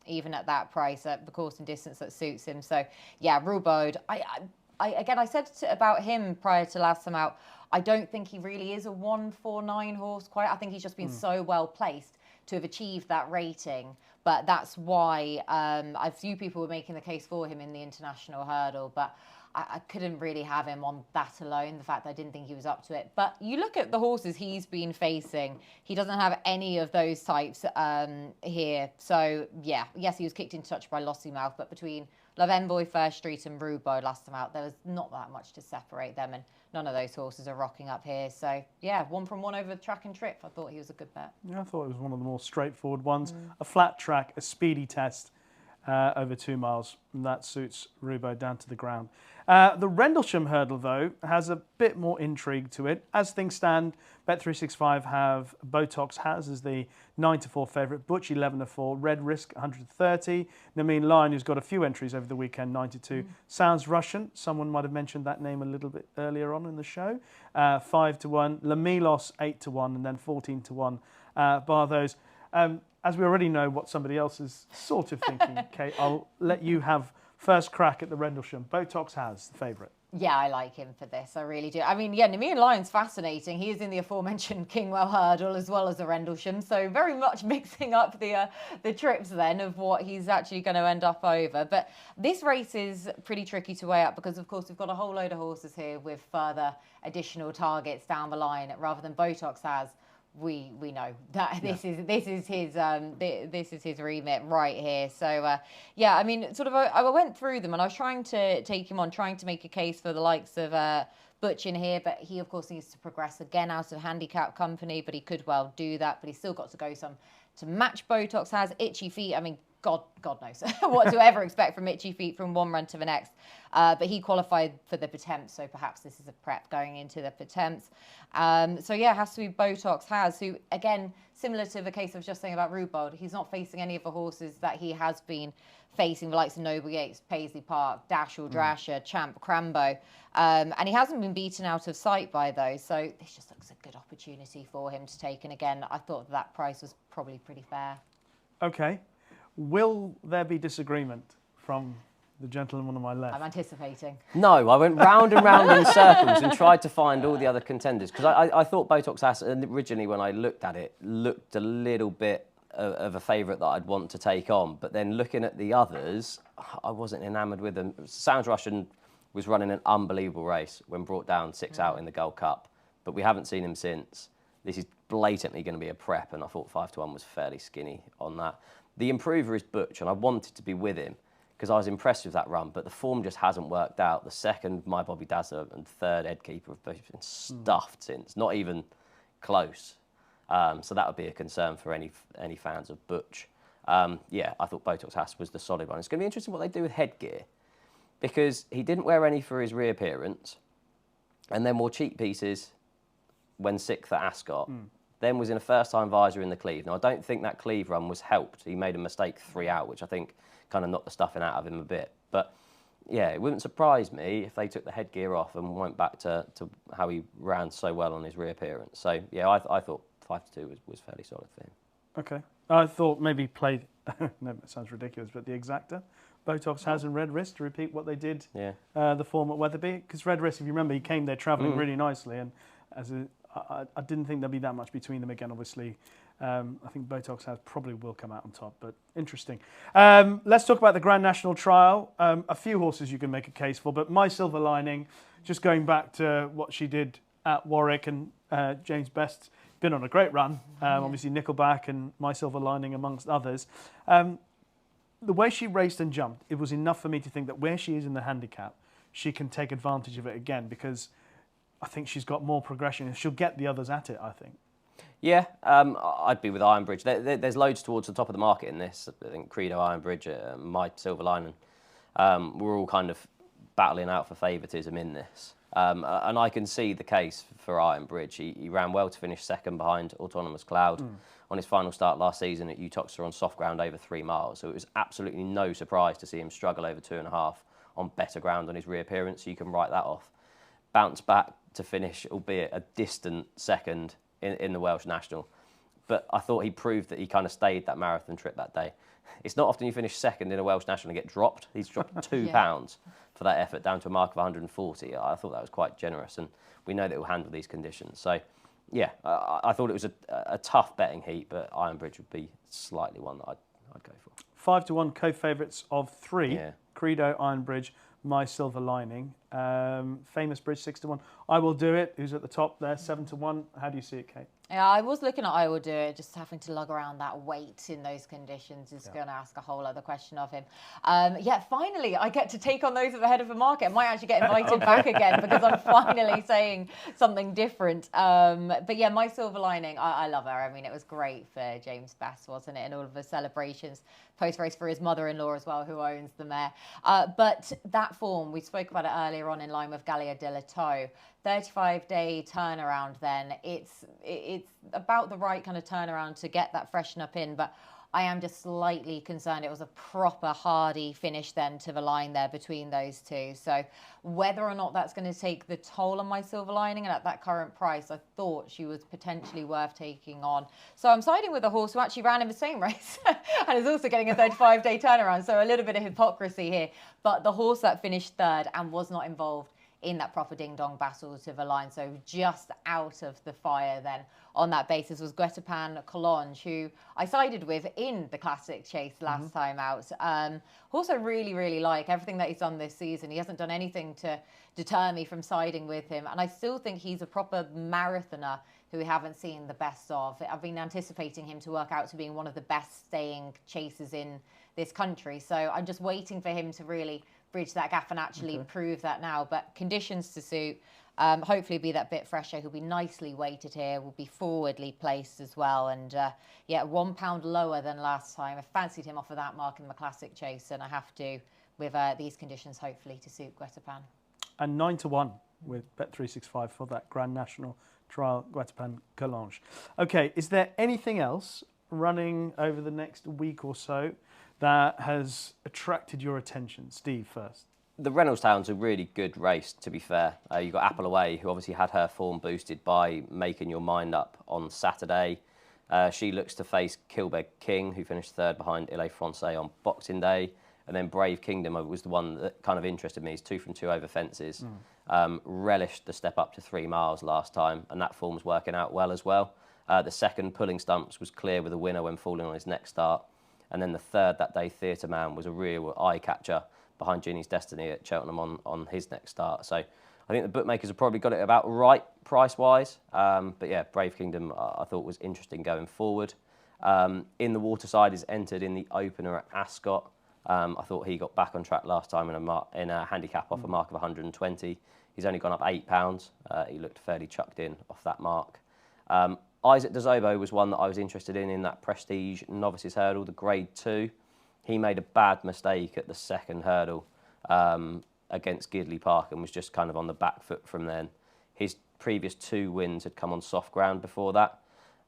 even at that price, at the course and distance that suits him. So yeah, Rubaud, I said about him prior to last time out, I don't think he really is a 149 horse quite. I think he's just been so well placed to have achieved that rating. But that's why a few people were making the case for him in the international hurdle, but I couldn't really have him on that alone, the fact that I didn't think he was up to it. But you look at the horses he's been facing, he doesn't have any of those types here. So, yeah, yes, he was kicked into touch by Lossiemouth, but between L'Homme First Street and Rubaud last time out, there was not that much to separate them, and none of those horses are rocking up here. So, yeah, 1 from 1 over the track and trip. I thought he was a good bet. Yeah, I thought it was one of the more straightforward ones. A flat track, a speedy test. Over 2 miles, and that suits Rubaud down to the ground. The Rendlesham Hurdle, though, has a bit more intrigue to it. As things stand, Bet365 have Botox has as the 9 to 4 favourite, Butch 11 to 4, Red Risk 130, Namin Lion, who's got a few entries over the weekend, 9 to 2. Sounds Russian. Someone might have mentioned that name a little bit earlier on in the show. 5 to 1, Lamilos 8 to 1, and then 14 to 1. Bar those. As we already know what somebody else is sort of thinking, Kate, I'll let you have first crack at the Rendlesham. Botox has the favourite. Yeah, I like him for this. I really do. I mean, yeah, Namin Lion's fascinating. He is in the aforementioned Kingwell Hurdle as well as the Rendlesham. So very much mixing up the trips then of what he's actually going to end up over. But this race is pretty tricky to weigh up because, of course, we've got a whole load of horses here with further additional targets down the line rather than Botox has. We know that this is his remit right here. So yeah, I mean, sort of I went through them and I was trying to take him on, trying to make a case for the likes of Butch in here, but he of course needs to progress again out of handicap company, but he could well do that, but he's still got to go some to match Botox has. Itchy feet, I mean, God knows what to ever expect from Itchy Feet from one run to the next. But he qualified for the Patemps, so perhaps this is a prep going into the Patemps. So yeah, it has to be Botox has, who, again, similar to the case I was just saying about Rubaud, he's not facing any of the horses that he has been facing, the likes of Noble Yates, Paisley Park, Dashel, Drasher, Champ, Crambo. And he hasn't been beaten out of sight by those. So this just looks a good opportunity for him to take. And again, I thought that price was probably pretty fair. Okay. Will there be disagreement from the gentleman on my left? I'm anticipating. No, I went round and round in circles and tried to find all the other contenders, because I thought Botox Hass, originally when I looked at it, looked a little bit of a favourite that I'd want to take on. But then looking at the others, I wasn't enamoured with them. Sounds Russian was running an unbelievable race when brought down 6 out in the Gold Cup, but we haven't seen him since. This is blatantly going to be a prep, and I thought 5-1 was fairly skinny on that. The improver is Butch, and I wanted to be with him because I was impressed with that run, but the form just hasn't worked out. The second, My Bobby Dazzler, and third, Ed Keeper, have both been stuffed since, not even close. So that would be a concern for any fans of Butch. Yeah, I thought Botox Hass was the solid one. It's going to be interesting what they do with headgear, because he didn't wear any for his reappearance, and then wore cheek pieces when 6th at Ascot. Then was in a first-time visor in the Cleve. Now, I don't think that Cleve run was helped. He made a mistake 3 out, which I think kind of knocked the stuffing out of him a bit. But, yeah, it wouldn't surprise me if they took the headgear off and went back to how he ran so well on his reappearance. So, yeah, I thought 5-2 was fairly solid for him. Okay. I thought maybe played, no, it sounds ridiculous, but the exacta, Botox has and Red Wrist, to repeat what they did the form at Wetherby. Because Red Wrist, if you remember, he came there travelling really nicely, and I didn't think there'd be that much between them again, obviously. I think Botox has probably will come out on top, but interesting. Let's talk about the Grand National Trial. A few horses you can make a case for, but My Silver Lining, just going back to what she did at Warwick, and James Best's been on a great run. Obviously Nickelback and My Silver Lining amongst others. The way she raced and jumped, it was enough for me to think that where she is in the handicap, she can take advantage of it again, because I think she's got more progression and she'll get the others at it, I think. Yeah, I'd be with Ironbridge. There's loads towards the top of the market in this. I think Credo, Ironbridge, My Silver Lining, we're all kind of battling out for favouritism in this. And I can see the case for Ironbridge. He ran well to finish second behind Autonomous Cloud on his final start last season at Uttoxeter on soft ground over 3 miles. So it was absolutely no surprise to see him struggle over 2.5 on better ground on his reappearance. So you can write that off. Bounce back to finish, albeit a distant second in the Welsh National. But I thought he proved that he kind of stayed that marathon trip that day. It's not often you finish second in a Welsh National and get dropped. He's dropped 2 pounds for that effort, down to a mark of 140. I thought that was quite generous, and we know that he'll handle these conditions. So, yeah, I thought it was a tough betting heat, but Ironbridge would be slightly one that I'd go for. 5-1 co-favourites of 3. Yeah. Credo, Ironbridge, My Silver Lining. Famous Bridge 6-1. I Will Do It, who's at the top there, 7-1. How do you see it, Kate? Yeah, I was looking at I Will Do It, just having to lug around that weight in those conditions is going to ask a whole other question of him. Yeah, finally, I get to take on those at the head of the market. I might actually get invited back again because I'm finally saying something different. But yeah, My Silver Lining, I love her. I mean, it was great for James Best, wasn't it? And all of the celebrations post-race for his mother-in-law as well, who owns the mare. But that form, we spoke about it earlier on in line with Gallia de la Toe. 35-day turnaround then. It's about the right kind of turnaround to get that freshen up in, but I am just slightly concerned. It was a proper hardy finish then to the line there between those two. So whether or not that's going to take the toll on My Silver Lining, and at that current price, I thought she was potentially worth taking on. So I'm siding with a horse who actually ran in the same race and is also getting a 35-day turnaround. So a little bit of hypocrisy here. But the horse that finished third and was not involved in that proper ding-dong battle to the line, so just out of the fire then on that basis was Guetapan Collonge, who I sided with in the Classic Chase last time out. Also really, really like everything that he's done this season. He hasn't done anything to deter me from siding with him, and I still think he's a proper marathoner who we haven't seen the best of. I've been anticipating him to work out to being one of the best staying chasers in this country, so I'm just waiting for him to really bridge that gap and actually prove that now. But conditions to suit. Hopefully be that bit fresher. He'll be nicely weighted here, will be forwardly placed as well. And yeah, £1 lower than last time. I fancied him off of that mark in the Classic Chase, and I have to with these conditions, hopefully, to suit Guetapan. And 9-1 with Bet365 for that Grand National Trial Guetapan Collonges. Okay, is there anything else running over the next week or so that has attracted your attention? Steve first. The Reynoldstown's a really good race, to be fair. You've got Apple Away, who obviously had her form boosted by making your mind up on Saturday. She looks to face Kilbeg King, who finished third behind Ile Francais on Boxing Day. And then Brave Kingdom was the one that kind of interested me. He's 2 from 2 over fences. Relished the step up to 3 miles last time, and that form's working out well as well. The second, Pulling Stumps, was clear with a winner when falling on his next start. And then the third that day, Theatre Man, was a real eye-catcher behind Ginny's Destiny at Cheltenham on his next start. So I think the bookmakers have probably got it about right price-wise. But yeah, Brave Kingdom I thought was interesting going forward. In the Waterside is entered in the opener at Ascot. I thought he got back on track last time in a handicap off a mark of 120. He's only gone up £8. He looked fairly chucked in off that mark. Isaac de Zobo was one that I was interested in that Prestige Novices Hurdle, the Grade 2. He made a bad mistake at the second hurdle against Gidley Park and was just kind of on the back foot from then. His previous 2 wins had come on soft ground before that,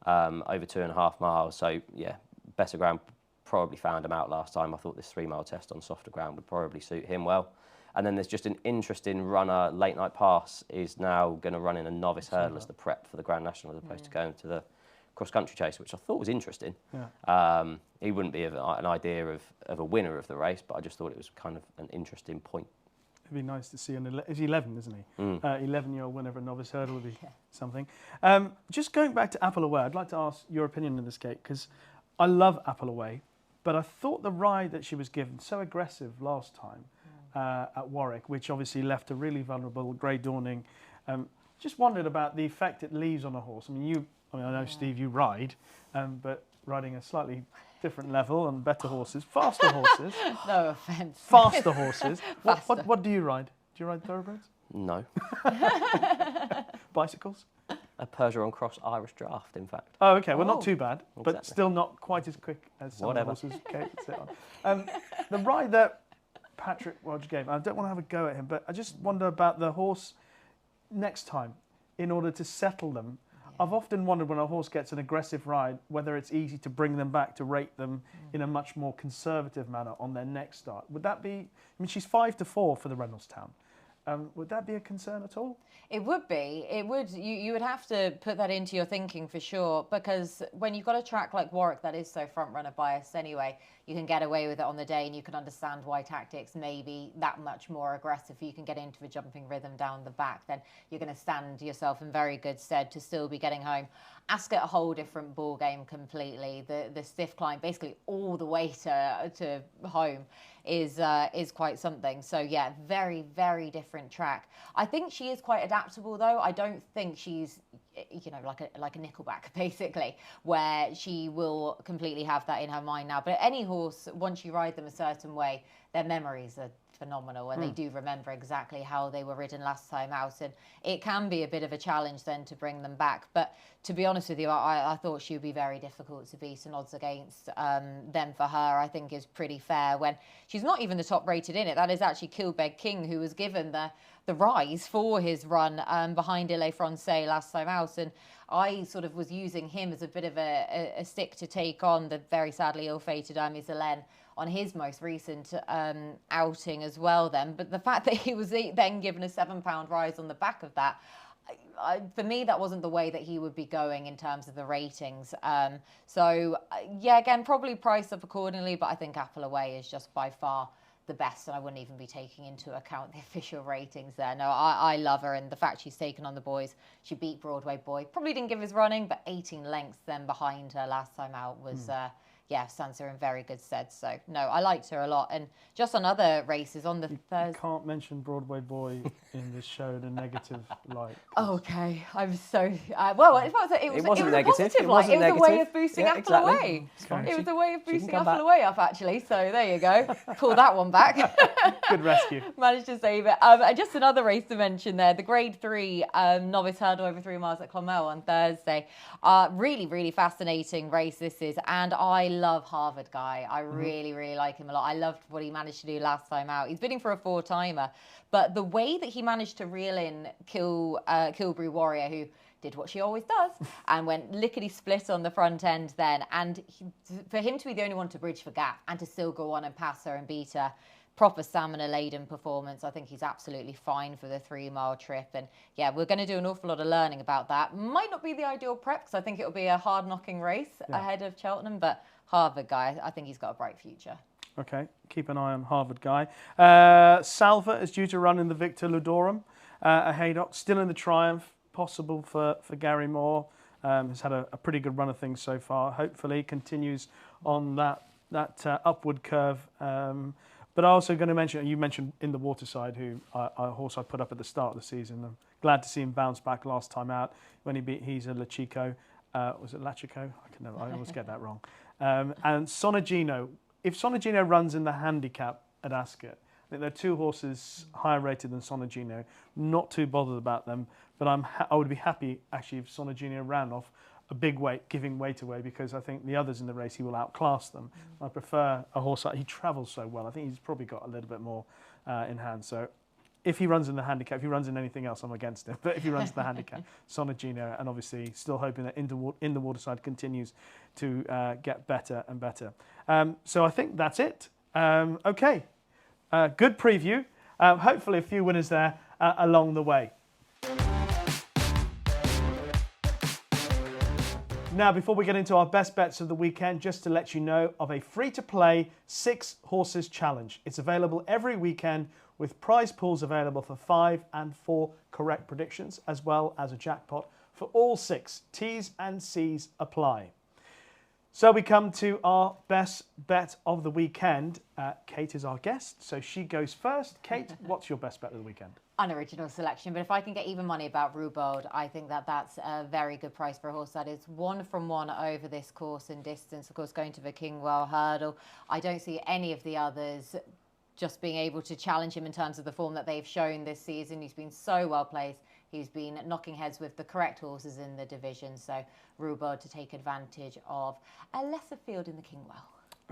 over 2.5 miles. So yeah, better ground probably found him out last time. I thought this 3-mile test on softer ground would probably suit him well. And then there's just an interesting runner. Late Night Pass is now going to run in a novice hurdle as the prep for the Grand National, as opposed to going to the cross-country chase, which I thought was interesting. Yeah. He wouldn't be an idea of a winner of the race, but I just thought it was kind of an interesting point. It'd be nice to see he's 11, isn't he? 11-year-old winner of a novice hurdle would be something. Just going back to Apple Away, I'd like to ask your opinion on this, Kate, because I love Apple Away, but I thought the ride that she was given, so aggressive last time at Warwick, which obviously left her really vulnerable, grey dawning. Just wondered about the effect it leaves on a horse. I know, Steve, you ride, but riding a slightly different level and better horses, faster horses. No offence. Faster horses. What do you ride? Do you ride thoroughbreds? No. Bicycles? A Percheron Cross Irish Draft, in fact. Oh, okay. Well, not too bad, but Exactly. still not quite as quick as some of the Whatever. horses Kate would sit on. The ride that Patrick Rodge gave, I don't want to have a go at him, but I just wonder about the horse next time in order to settle them. I've often wondered when a horse gets an aggressive ride, whether it's easy to bring them back to rate them in a much more conservative manner on their next start. Would that be, she's 5-4 for the Reynoldstown. Would that be a concern at all? It would be. It would. You would have to put that into your thinking for sure, because when you've got a track like Warwick that is so front runner biased anyway, you can get away with it on the day, and you can understand why tactics may be that much more aggressive. You can get into a jumping rhythm down the back, then you're going to stand yourself in very good stead to still be getting home. Ascot, a whole different ball game completely. The stiff climb, basically all the way to home, is quite something. So yeah, very, very different track. I think she is quite adaptable though. I don't think she's, like a Nickelback basically, where she will completely have that in her mind now. But any horse, once you ride them a certain way, their memories are phenomenal, and they do remember exactly how they were ridden last time out, and it can be a bit of a challenge then to bring them back. But to be honest with you, I thought she would be very difficult to beat, and odds against them for her I think is pretty fair, when she's not even the top rated in it. That is actually Kilbeg King, who was given the rise for his run behind Ile Francais last time out, and I sort of was using him as a bit of a stick to take on the very sadly ill-fated Zelen on his most recent outing as well then. But the fact that he was then given a £7 rise on the back of that, for me, that wasn't the way that he would be going in terms of the ratings. So, yeah, again, probably priced up accordingly, but I think Apple Away is just by far the best, and I wouldn't even be taking into account the official ratings there. No, I love her, and the fact she's taken on the boys. She beat Broadway Boy. Probably didn't give his running, but 18 lengths then behind her last time out was... yeah, stands her in very good stead. So, no, I liked her a lot. And just on other races, on the Thursday... You can't mention Broadway Boy in this show in a negative light. Okay, I'm so... well, it was wasn't negative. Positive light. It was a way of boosting Apple exactly. away. Okay. It was a way of boosting Apple away up, actually. So there you go. Pull that one back. Good rescue. Managed to save it. And just another race to mention there, the Grade 3 Novice Hurdle over 3 miles at Clonmel on Thursday. Really, really fascinating race this is. And I love Harvard Guy. I really, really like him a lot. I loved what he managed to do last time out. He's bidding for a 4-timer. But the way that he managed to reel in Kilbury Warrior, who did what she always does, and went lickety-split on the front end then. And for him to be the only one to bridge for gap and to still go on and pass her and beat her, proper stamina-laden performance. I think he's absolutely fine for the 3-mile trip. And yeah, we're going to do an awful lot of learning about that. Might not be the ideal prep, because I think it'll be a hard-knocking race ahead of Cheltenham, but Harvard Guy, I think he's got a bright future. Okay, keep an eye on Harvard Guy. Salva is due to run in the Victor Ludorum. A Haydock, still in the Triumph, possible for Gary Moore. Has had a pretty good run of things so far. Hopefully continues on that upward curve. But I'm also going to mention, you mentioned In the Waterside, who a horse I put up at the start of the season. I'm glad to see him bounce back last time out when he beat Hisa Lachico. Was it Lachico? I always get that wrong. And Sonagino. If Sonagino runs in the handicap at Ascot, I think there are 2 horses higher rated than Sonagino. Not too bothered about them, but I would be happy actually if Sonagino ran off a big weight, giving weight away, because I think the others in the race he will outclass them. I prefer a horse he travels so well. I think he's probably got a little bit more in hand. So if he runs in the handicap, if he runs in anything else, I'm against him. But if he runs in the handicap, Sonagino, and obviously still hoping that In the Waterside continues to get better and better. So I think that's it. Okay, good preview. Hopefully a few winners there along the way. Now, before we get into our best bets of the weekend, just to let you know of a free-to-play 6 horses challenge. It's available every weekend with prize pools available for 5 and 4 correct predictions, as well as a jackpot for all 6. T's and C's apply. So we come to our best bet of the weekend. Kate is our guest, so she goes first. Kate, what's your best bet of the weekend? Unoriginal selection, but if I can get even money about Rubaud, I think that's a very good price for a horse that is 1 from 1 over this course and distance. Of course, going to the Kingwell Hurdle. I don't see any of the others just being able to challenge him in terms of the form that they've shown this season. He's been so well placed. He's been knocking heads with the correct horses in the division. So Rubaud to take advantage of a lesser field in the Kingwell.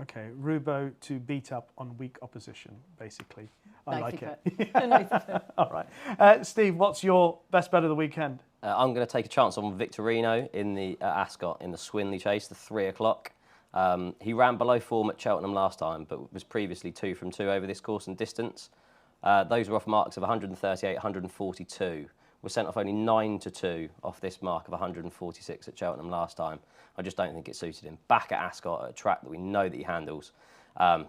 Okay, Rubaud to beat up on weak opposition, basically. I like it. Nicely put. All right. Steve, what's your best bet of the weekend? I'm going to take a chance on Victorino in the Ascot in the Swinley Chase, the 3 o'clock. He ran below form at Cheltenham last time, but was previously 2 from 2 over this course and distance. Those were off marks of 138, 142. Were sent off only 9 to 2 off this mark of 146 at Cheltenham last time. I just don't think it suited him. Back at Ascot, at a track that we know that he handles.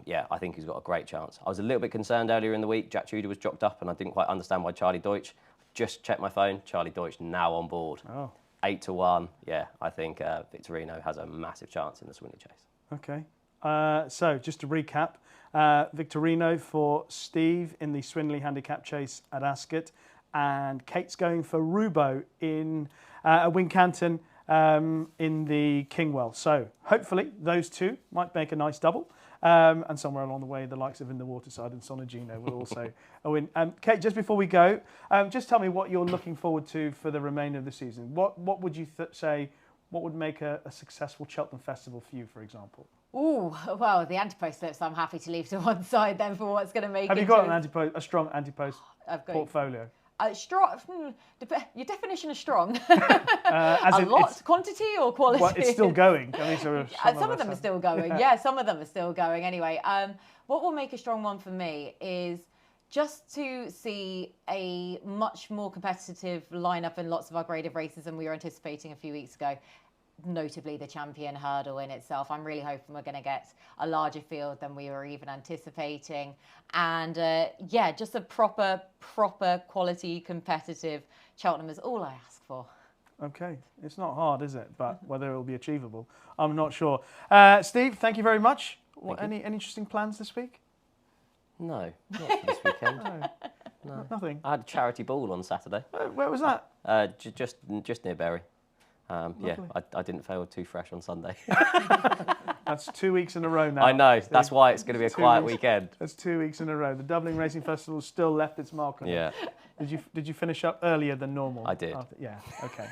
Yeah, I think he's got a great chance. I was a little bit concerned earlier in the week. Jack Tudor was jocked up and I didn't quite understand why Charlie Deutsch. Just checked my phone. Charlie Deutsch now on board. Oh. 8 to 1. Yeah, I think Victorino has a massive chance in the Swinley Chase. Okay. So just to recap, Victorino for Steve in the Swinley Handicap Chase at Ascot, and Kate's going for Rubaud in Wincanton in the Kingwell. So hopefully those 2 might make a nice double. And somewhere along the way, the likes of In the Waterside and Sonagino will also win. Kate, just before we go, just tell me what you're looking forward to for the remainder of the season. What would you say, what would make a successful Cheltenham Festival for you, for example? Ooh, well, the ante-post slips I'm happy to leave to one side then for what's going to make it. Have you got a strong ante-post portfolio? Strong. Your definition of strong. As quantity or quality? Well, it's still going. I mean, some of them are still going. Yeah, some of them are still going. Anyway, what will make a strong one for me is just to see a much more competitive lineup in lots of our graded races than we were anticipating a few weeks ago. Notably the champion hurdle in itself. I'm really hoping we're going to get a larger field than we were even anticipating. And yeah, just a proper quality competitive Cheltenham is all I ask for. Okay, it's not hard, is it? But whether it will be achievable, I'm not sure. Steve, thank you very much. Any interesting plans this week? No, not for this weekend. No. Nothing. I had a charity ball on Saturday. Where was that? Just near Bury. Yeah, I didn't fail too fresh on Sunday. That's 2 weeks in a row now. I know. Steve. That's why it's going to be a quiet weekend. That's 2 weeks in a row. The Dublin Racing Festival still left its mark on it. Did you finish up earlier than normal? I did. Yeah. Okay.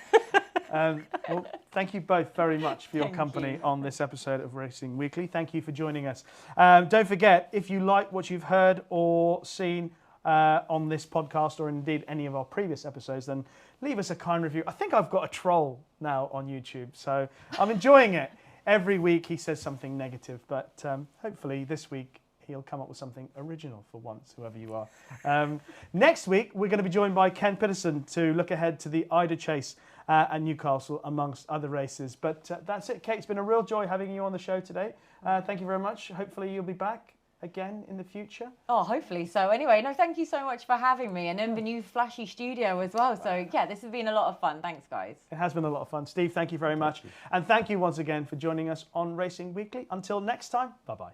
Well, thank you both very much for your company on this episode of Racing Weekly. Thank you for joining us. Don't forget, if you like what you've heard or seen on this podcast, or indeed any of our previous episodes, then leave us a kind review. I think I've got a troll now on YouTube, so I'm enjoying it. Every week he says something negative, but hopefully this week he'll come up with something original for once, whoever you are. Next week, we're going to be joined by Ken Pitterson to look ahead to the Ascot Chase at Newcastle, amongst other races. But that's it, Kate. It's been a real joy having you on the show today. Thank you very much. Hopefully you'll be back again in the future. Oh, hopefully so. Anyway, no, thank you so much for having me, and in the new flashy studio as well. So yeah, this has been a lot of fun. Thanks, guys. It has been a lot of fun. Steve, thank you very much. And thank you once again for joining us on Racing Weekly. Until next time, bye-bye.